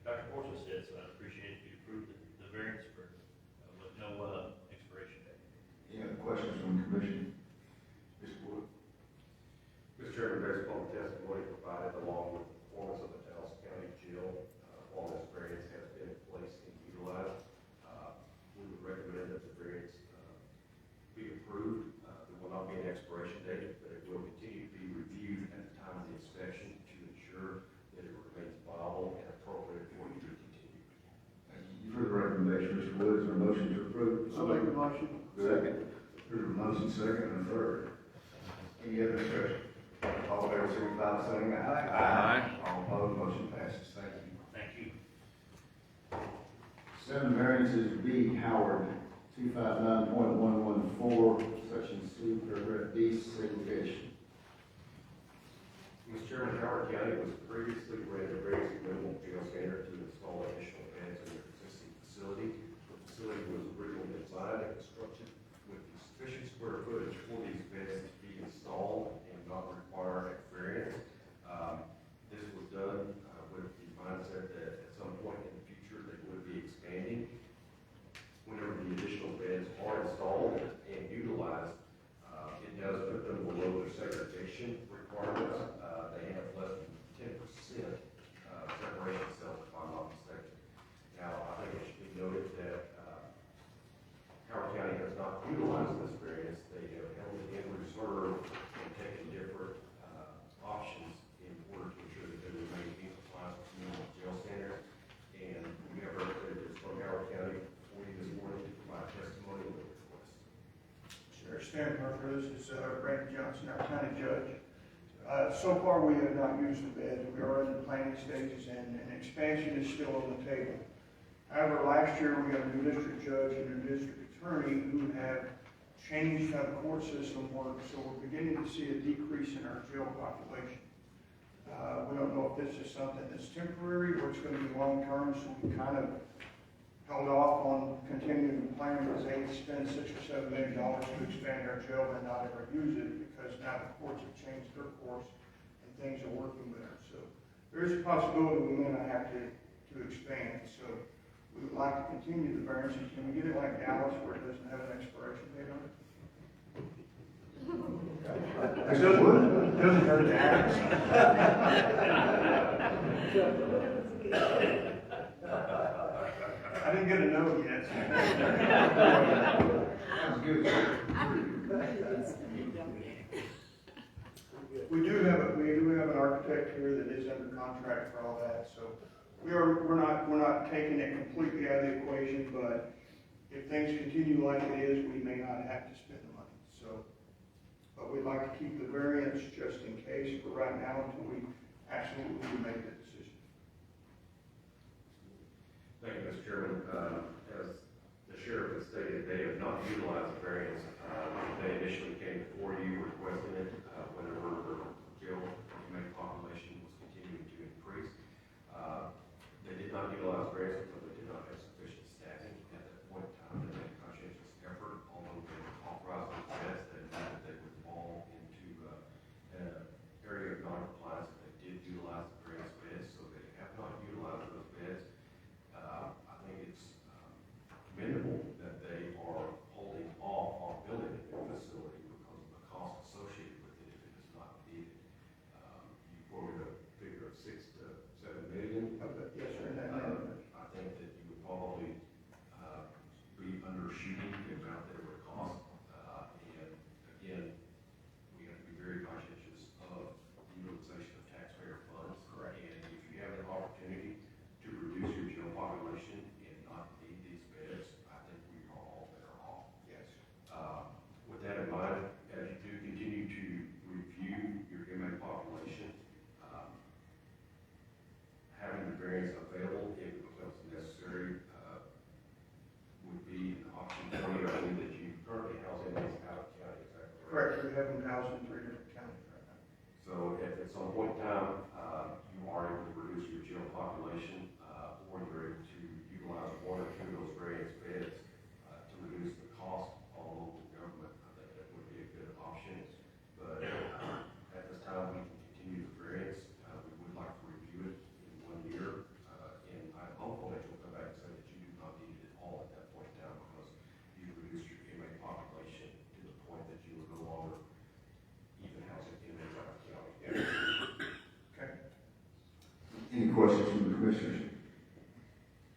Dr. Porson said, so I appreciate if you approve the variance for, with no expiration date. Any other questions from the commission? Mr. Wood? Mr. Chairman, based upon the testimony provided along with the performance of the Dallas County Jail, while this variance has been in place and utilized, we would recommend that the variance be approved. There will not be an expiration date, but it will continue to be reviewed at the time of the inspection to ensure that it remains viable and appropriate for you to continue. You've heard the recommendation, Mr. Wood. Is there a motion to approve? I'll make the motion. Second. There's a motion, second, and a third. Any other discussion? All in favor, signify by saying aye. Aye. All opposed, motion passes. Thank you. Thank you. 7 variances, B, Howard, 259.114, section C, paragraph D, segregation. Mr. Chairman, Howard County was previously granted variance minimum jail standard to install additional beds in their existing facility. The facility was originally designed and constructed with sufficient square footage for these beds to be installed and not require a variance. This was done with the mindset that at some point in the future they would be expanding. Whenever the additional beds are installed and utilized, it does put them below their segregation requirements. They have less than 10% separation cells, if I'm not mistaken. Now, I think it should be noted that Howard County has not utilized this variance. They have held it in reserve and taken different options in order to ensure that they remain in compliance with minimum jail standards. And we have representatives from Howard County for you this morning to provide testimony with the request. Sheriff Stanford, this is Brandon Johnson, our county judge. So far, we have not used the beds. We are in the planning stages, and expansion is still on the table. However, last year, we got a new district judge and a new district attorney who have changed how the court system works, so we're beginning to see a decrease in our jail population. We don't know if this is something that's temporary or it's going to be long-term, so we kind of held off on continuing the plan because they spend $6 or $7 million to expand our jail and not ever use it because now the courts have changed their course and things are working better. So there is a possibility we may not have to expand. So we would like to continue the variances. Can we get it like Dallas where it doesn't have an expiration date on it? It doesn't hurt to ask. I didn't get a no yet. Sounds good. We do have an architect here that is under contract for all that, so we're not taking it completely out of the equation, but if things continue like it is, we may not have to spend the money. So, but we'd like to keep the variance just in case for right now until we absolutely make that decision. Thank you, Mr. Chairman. As the sheriff has stated, they have not utilized the variance. They initially came before you requesting it whenever the jail inmate population was continuing to increase. They did not utilize variance because they did not have sufficient staffing at that point in time to make a conscientious effort, although they authorized the beds that they would fall into an area of non-compliance. They did questions from the commissioners?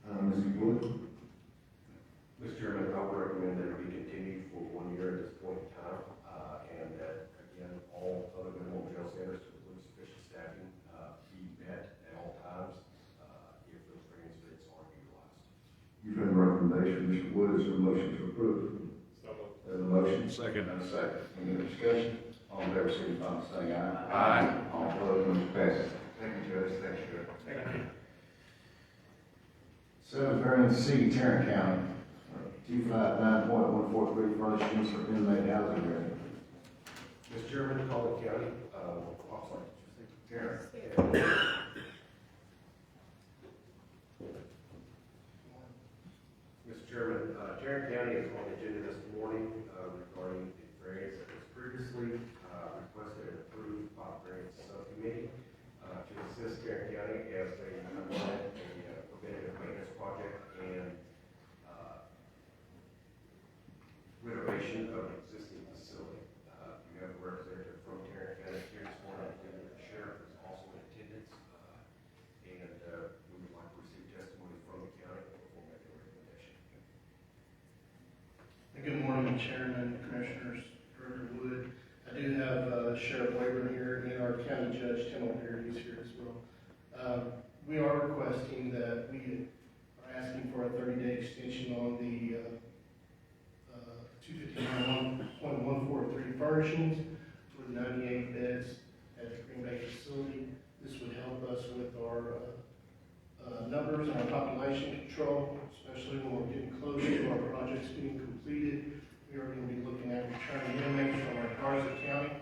Mr. Wood? Mr. Chairman, I would recommend that it be continued for 1 year at this point in time, and that, again, all other minimum jail standards to include sufficient staffing, be met at all times, if those variance rates are utilized. You've heard the recommendation, Mr. Wood, is there a motion to approve? There's a motion. Second. And a second. Any other discussion? All in favor, signify by saying aye. Aye. All opposed, motion passes. Thank you, Judge. Thanks, Judge. Thank you. Seventh variance C, Tarrant County, 259.143, furnishings for inmate housing area. Mr. Chairman, Collin County, Tarrant. Mr. Chairman, Tarrant County is on the agenda this morning regarding the variance that was previously requested and approved by the variance subcommittee to assist Tarrant County as they implement a preventative maintenance project and renovation of an existing facility. You have a representative from Tarrant County here this morning. The sheriff is also in attendance, and we would like to receive testimony from the county before making a recommendation. Good morning, Chairman, Commissioners, Director Wood. I do have Sheriff Wayburn here and our County Judge Tim O'Leary, he's here as well. We are requesting that we are asking for a 30-day extension on the 259.143 furnishings for the 98 beds at the Green Bay facility. This would help us with our numbers and our population control, especially when we're getting close to our projects being completed. We are going to be looking at returning inmates from our Garza County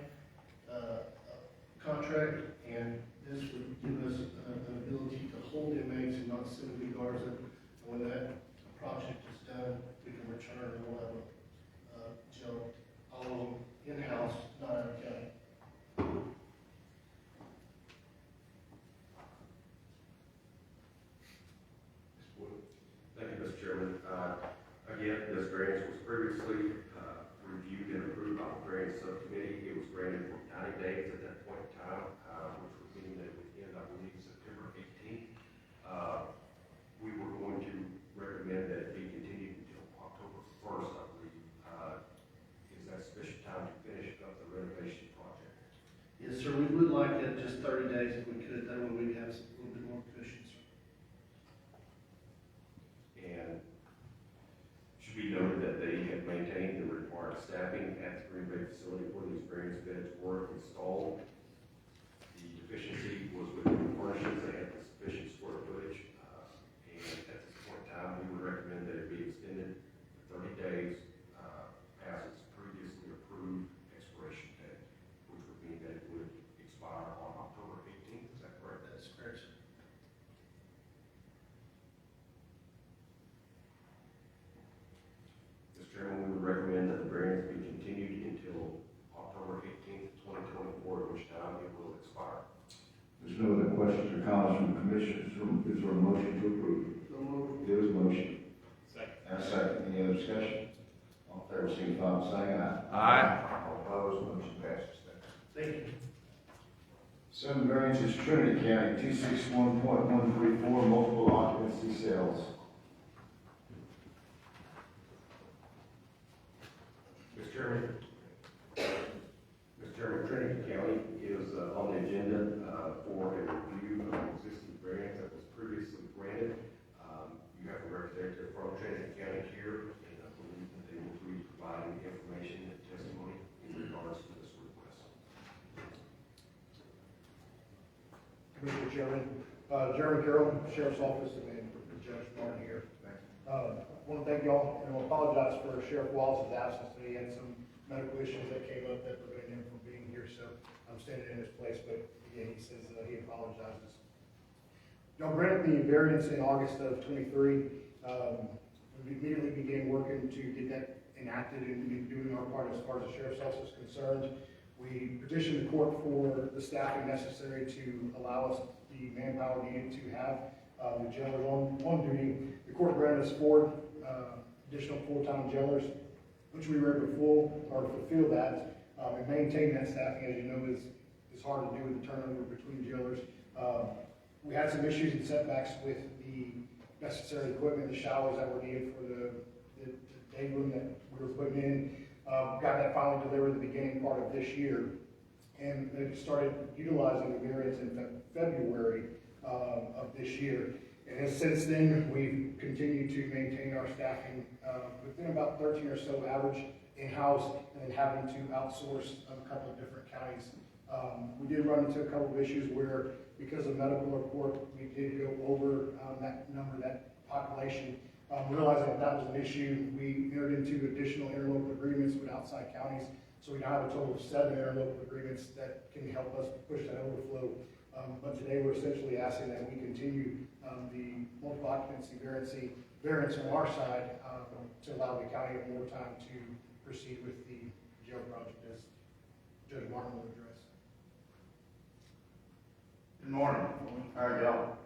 contract, and this would give us an ability to hold inmates and not send them to Garza. And when that project is done, we can return and we'll have a jail all of them in-house, not out of county. Thank you, Mr. Chairman. Again, this variance was previously reviewed and approved by the variance subcommittee. It was granted for 90 days at that point in time, which would mean that it would end, I believe, September 18th. We were going to recommend that it be continued until October 1st, I believe. Is that sufficient time to finish up the renovation project? Yes, sir, we would like it just 30 days if we could, that way we'd have a little bit more cushion, sir. And should be noted that they have maintained the required staffing at the Green Bay facility where these variance beds were installed. The deficiency was within the furnishings, they had the sufficient square footage. And at this point in time, we would recommend that it be extended for 30 days past its previously approved expiration date, which would mean that it would expire on October 18th. Is that correct? That's correct, sir. Mr. Chairman, we would recommend that the variance be continued until October 18th, 2024, at which time it will expire. There's no other questions or comments from the commissioners. Is there a motion to approve? So moved. There is a motion. Second. And a second. Any other discussion? All in favor, signify by saying aye. Aye. All opposed, motion passes. Thank you. Seven variances, Trinity County, 261.134, multiple occupancy cells. Mr. Chairman, Trinity County is on the agenda for a review of an existing variance that was previously granted. You have a representative from Trinity County here, and I believe that they will be providing information and testimony in regards to this request. Mr. Chairman, Jeremy Carroll, Sheriff's Office, and Judge Martin here. I want to thank y'all, and I apologize for Sheriff Wallace's absence today. He had some medical issues that came up that prevented him from being here, so I'm standing in his place, but again, he says he apologizes. Y'all granted the variance in August of '23. We immediately began working to get that enacted and doing our part as far as the Sheriff's Office is concerned. We petitioned the court for the staffing necessary to allow us the manpower needed to have the jailers on duty. The court granted us 4 additional full-time jailers, which we were able to fulfill that and maintain that staffing. As you know, is hard to do with the turnover between jailers. We had some issues and setbacks with the necessary equipment, the showers that were needed for the day room that we were putting in. Got that finally delivered at the beginning part of this year. And they started utilizing the variance in February of this year. And since then, we've continued to maintain our staffing within about 13 or so average in-house, and then having to outsource a couple of different counties. We did run into a couple of issues where, because of medical report, we did go over that number, that population. Realizing that was an issue, we entered into additional interlocal agreements with outside counties. So we now have a total of 7 interlocal agreements that can help us push that overflow. But today we're essentially asking that we continue the multiple occupancy variance on our side to allow the county more time to proceed with the jail project, as Judge Martin will address. Good morning. How are y'all?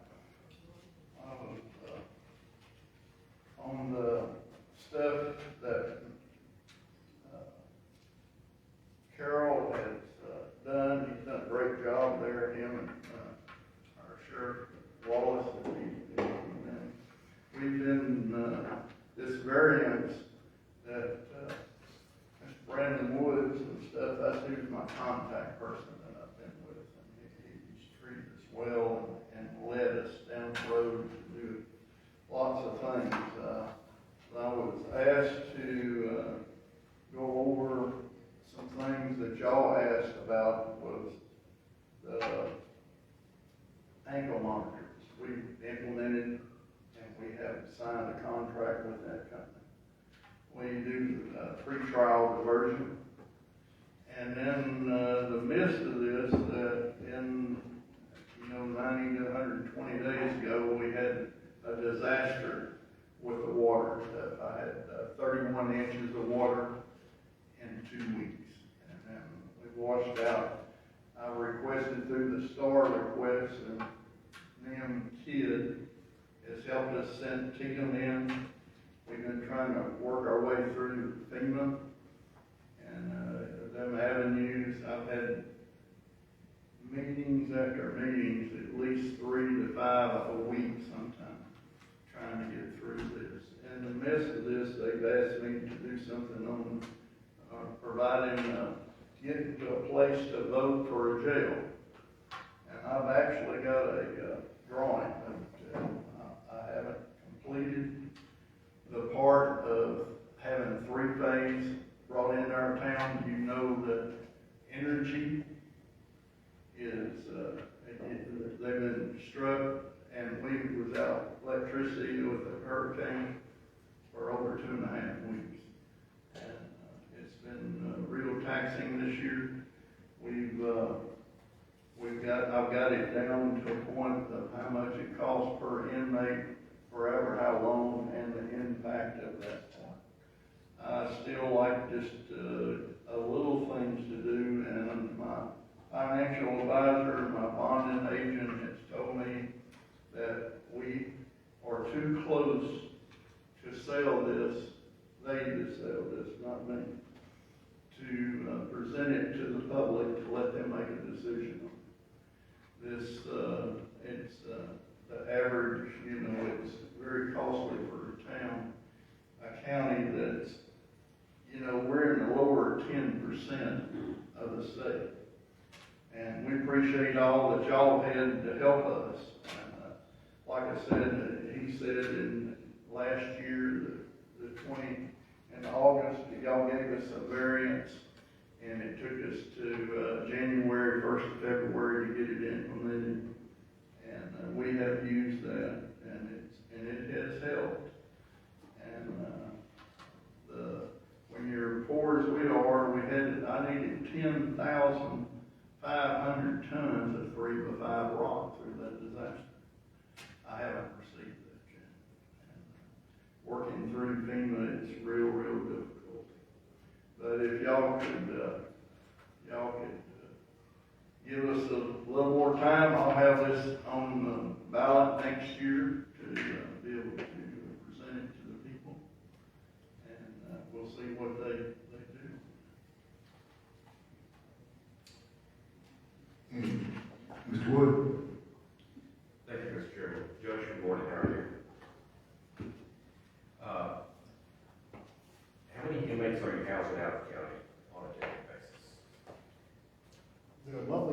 On the stuff that Carol has done, he's done a great job there, him and our Sheriff Wallace. We've been, this variance that Mr. Brandon Woods and stuff, that's who's my contact person that I've been with. And he's treated us well and led us down the road to do lots of things. I was asked to go over some things that y'all asked about was the ankle monitors. We implemented and we have signed a contract with that company. We do pre-trial diversion. And then the midst of this, in 90 to 120 days ago, we had a disaster with the water. I had 31 inches of water in 2 weeks. And then we washed out. I requested through the STAR request, and Nim Kidd has helped us send them in. We've been trying to work our way through FEMA and them avenues. I've had meetings after meetings, at least 3 to 5 a week sometimes, trying to get through this. In the midst of this, they've asked me to do something on providing, getting to a place to vote for a jail. And I've actually got a drawing. I haven't completed the part of having a 3-phase brought into our town. You know that energy is, they've been struck and we without electricity with a hurricane for over 2.5 weeks. And it's been real taxing this year. I've got it down to a point of how much it costs per inmate forever, how long, and the impact of that point. I still like just a little things to do, and my financial advisor, my bonding agent has told me that we are too close to sell this, they to sell this, not me, to present it to the public to let them make a decision on it. This, it's the average, it's very costly for a town, a county that's, we're in the lower 10% of the state. And we appreciate all that y'all had to help us. And, like I said, he said in last year, in August, y'all gave us a variance, and it took us to January 1st of February to get it implemented. And we have used that, and it has helped. And when you're poor as we are, I needed 10,500 tons of 3x5 rock through that disaster. I haven't received that yet. And working through FEMA, it's real difficult. But if y'all could give us a little more time, I'll have this on the ballot next year to be able to present it to the people. And we'll see what they do. Mr. Wood?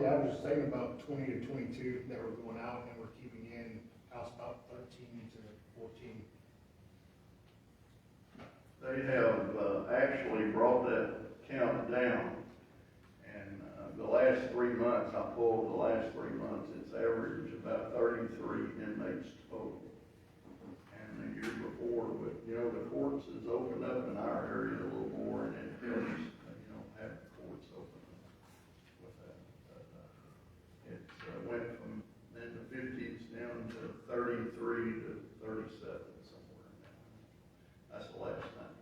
I was just thinking about 20 to 22 that were going out, and we're keeping in house about 13 to 14. They have actually brought that count down. And the last 3 months, I pulled the last 3 months, it's averaged about 33 inmates total. And the year before, but the courts has opened up in our area a little more, and it helps, have the courts open up with that. It went from in the 50s down to 33 to 37, somewhere in there. That's the last time.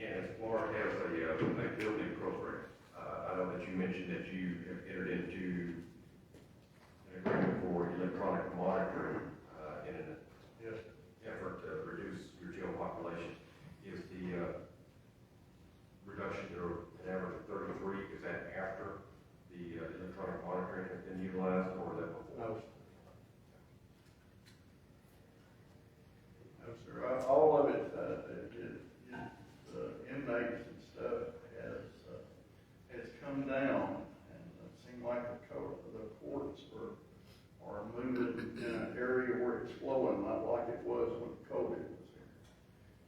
And Florida has a building program. I know that you mentioned that you have entered into an agreement for electronic monitoring in an effort to reduce your jail population. Is the reduction to an average of 33, is that after the electronic monitoring has been utilized, or is that before? No, sir. All of it, the inmates and stuff has come down, and it seemed like the courts are moving in an area where it's flowing, not like it was when COVID was here.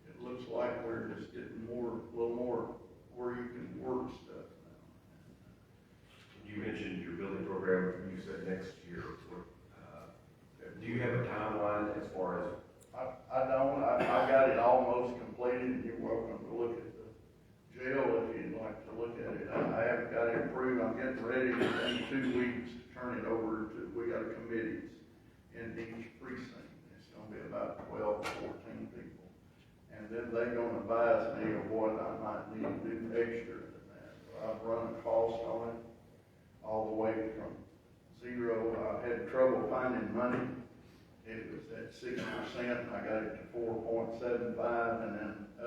It looks like we're just getting a little more where you can work stuff now. You mentioned your building program, you said next year. Do you have a timeline as far as? I don't. I got it almost completed, and you're welcome to look at the jail if you'd like to look at it. I haven't got it approved. I'm getting ready in 2 weeks to turn it over to, we got committees in each precinct. It's gonna be about 12 to 14 people. And then they're gonna advise me of what I might need to do extra than that. So I've run a cost on it all the way from zero. I had trouble finding money. It was at 6%, I got it to 4.75, and then a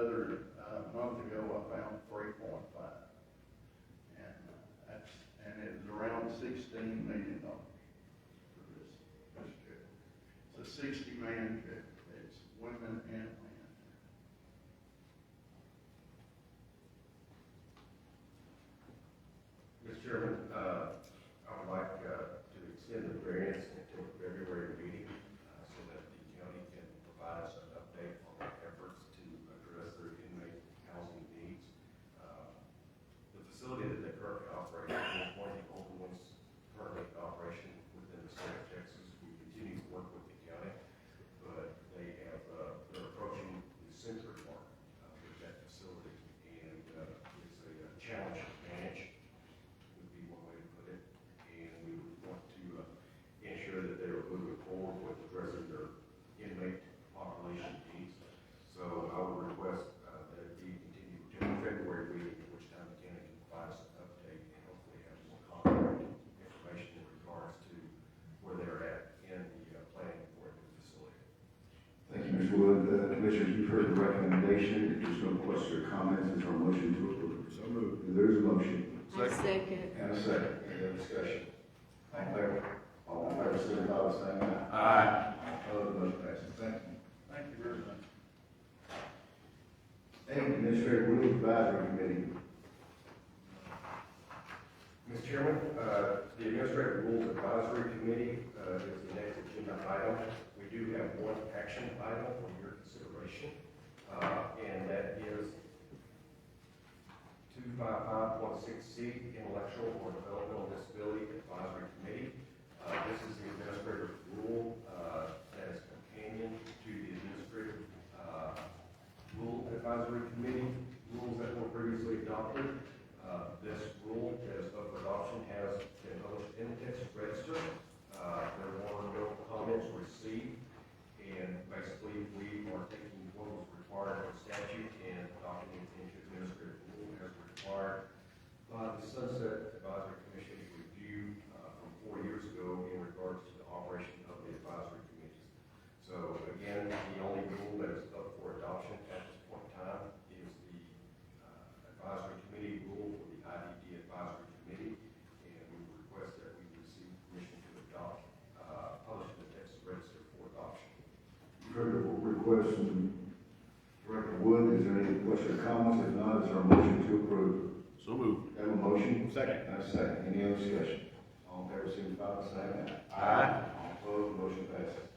month ago I found 3.5. And it was around $16 million for this jail. It's a 60-man jail. It's women and men. Mr. Chairman, I would like to extend the variance until the February meeting so that the county can provide us an update on their efforts to address their inmate housing needs. The facility that they currently operate is one of the only ones currently in operation within the state of Texas. We continue to work with the county, but they're approaching the century mark with that facility, and it's a challenge to manage. Would be one way to put it, and we want to ensure that they are moving forward with addressing their inmate population needs. So I would request that it be continued to the February meeting, at which time the county can provide us an update and hopefully have more concrete information in regards to where they're at in the planning for the facility. Thank you, Mr. Wood. Commissioners, you've heard the recommendation. If there's no questions or comments, is there a motion to approve? So moved. There is a motion. I second. And a second. Any other discussion? All in favor? All in favor, signify by saying aye. Aye. Opposed, motion passes. Thank you. Thank you very much. And Administrative Rules Advisory Committee. Mr. Chairman, the Administrative Rules Advisory Committee is the next agenda item. We do have one action item for your consideration, and that is 255.6C, Intellectual or Developmental Disability Advisory Committee. This is the administrative rule that is companion to the Administrative Rule Advisory Committee rules that were previously adopted. This rule, as of adoption, has been published in the Texas Register. There were no comments received, and basically we are taking what was required by statute and adopting it into administrative rule as required by the Sunset Advisory Commission review from 4 years ago in regards to the operation of the advisory committees. So again, the only rule that is up for adoption at this point in time is the advisory committee rule for the IDD advisory committee, and we Second. I have a second. Any other discussion? All in favor, signify by saying aye. Aye. All opposed, motion passes.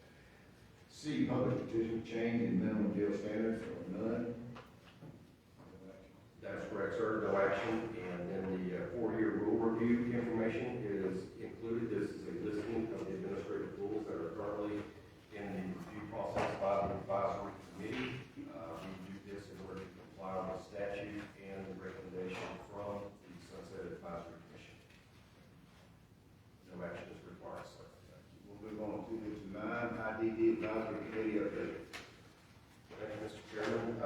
C, public petition change in minimum jail standards, none. That's correct, sir, no action, and then the four-year rule review information is included. This is a listing of the administrative rules that are currently in the review process by the advisory committee. We do this in order to comply with statute and the recommendation from the Sunset Advisory Commission. No action is required, sir. We'll move on to this nine, IDD advisory committee update. Thank you, Mr. Chairman.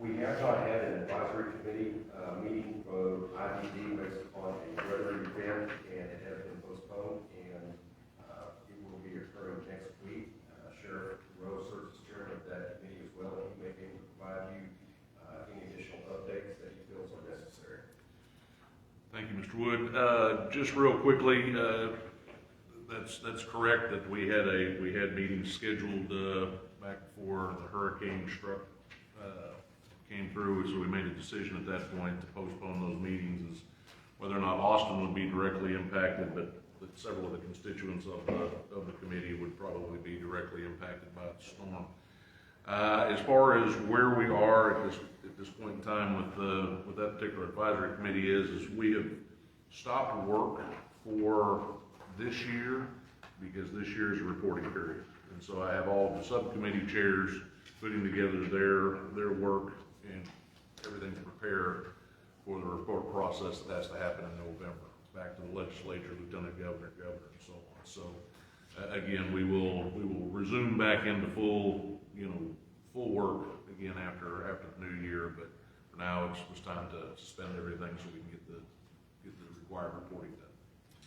We have not had an advisory committee meeting for IDD based upon a weather event, and it has been postponed, and it will be occurring next week. Sheriff Rose serves as chairman of that committee as well, and he may be able to provide you any additional updates that he feels are necessary. Thank you, Mr. Wood. Just real quickly, that's correct that we had meetings scheduled back before the hurricane struck, came through, so we made a decision at that point to postpone those meetings, as whether or not Austin would be directly impacted, but several of the constituents of the committee would probably be directly impacted by the storm. As far as where we are at this point in time with that particular advisory committee is we have stopped work for this year because this year is a reporting period. And so I have all the subcommittee chairs putting together their work and everything to prepare for the report process that has to happen in November, back to the legislature, lieutenant governor, and so on. So again, we will resume back into full work again after the new year. But for now, it was time to suspend everything so we can get the required reporting done.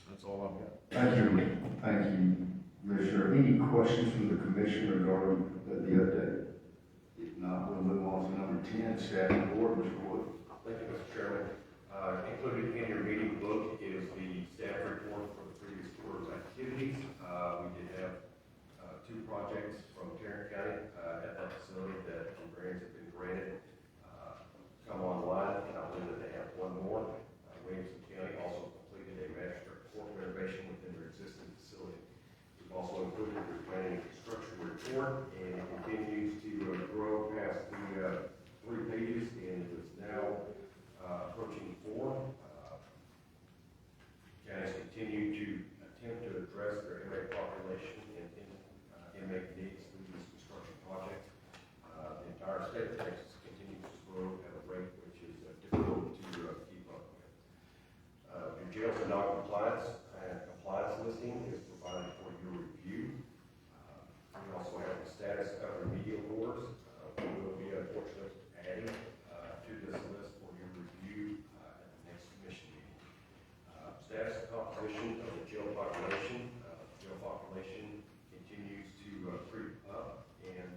That's all I've got. Thank you. Thank you, Commissioner. Any questions from the commission regarding the update? If not, we'll move on to number 10, staff report. Mr. Wood. Thank you, Mr. Chairman. Included in your meeting book is the staff report for the previous quarter's activities. We did have two projects from Tarrant County at that facility that grants have been granted come online, and I believe that they have one more. Williamson County also completed a master court renovation within their existing facility. We've also included the planning and construction report, and it continues to grow past the 3 pages, and it is now approaching 4. Counties continue to attempt to address their inmate population and inmate needs through these construction projects. The entire state of Texas continues to grow at a rate which is difficult to keep up with. Your jails and non-compliance and compliance listing is provided for your review. We also have the status of remedial boards. We will be unfortunately adding to this list for your review at the next commission meeting. Status composition of the jail population. Jail population continues to creep up, and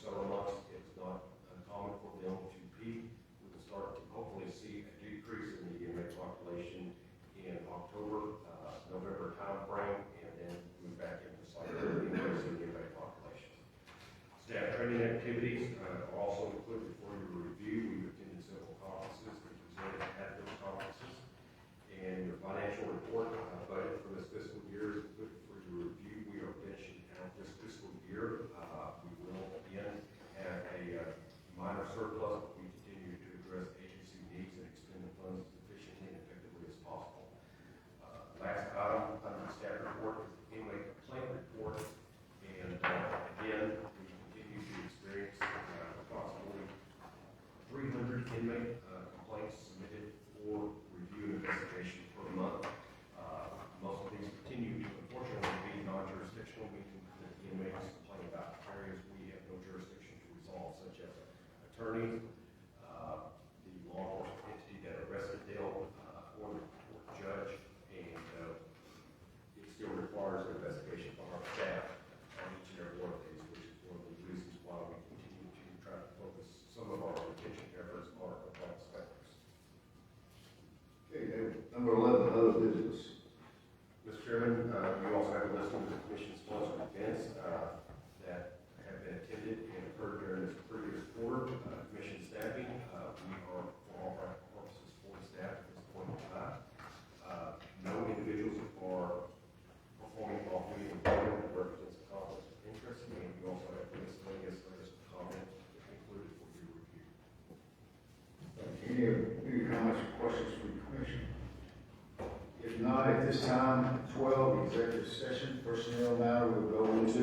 several months it's not uncommon for them to peak. We will start to hopefully see a decrease in the inmate population in October, November timeframe, and then move back into slightly increasing the inmate population. Staff training activities are also included for your review. We've attended several conferences and presented at those conferences. And your financial report budget for this fiscal year is included for your review. We are finishing out this fiscal year. We will again have a minor surplus, but we continue to address agency needs and expend the funds as efficiently and effectively as possible. Last item under the staff report is the inmate complaint report. And again, we continue to experience approximately 300 inmate complaints submitted for review and investigation per month. Most of these continue to, unfortunately, be non-jurisdictional, meaning that the inmates complain about areas we have no jurisdiction to resolve, such as attorneys, the law enforcement entity that arrested them, or the court judge, and it still requires an investigation from our staff on each and every one of these, which is one of the reasons why we continue to try to focus some of our retention efforts on our compliance factors. Okay, number 11, other business. Mr. Chairman, you also have a list of the commission sponsored events that have been attended and occurred during this previous quarter. Commission staffing, we are, for all practical purposes, fully staffed at this point in time. at this time, 12, executive session, personnel matter, we'll go into.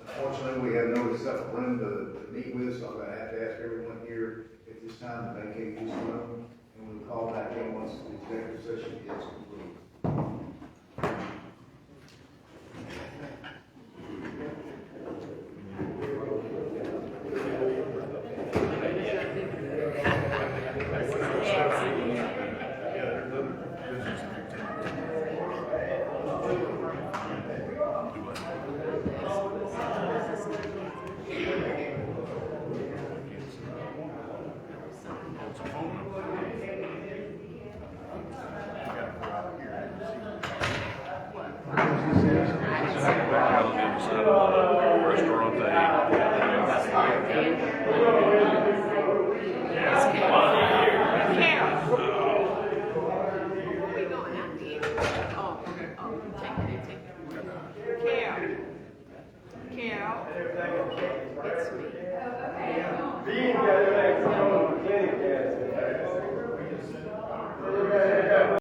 Unfortunately, we have no separate room to meet with, so I'm gonna have to ask everyone here at this time to vacate this room, and we'll call back in once the executive session is complete. Alabama side.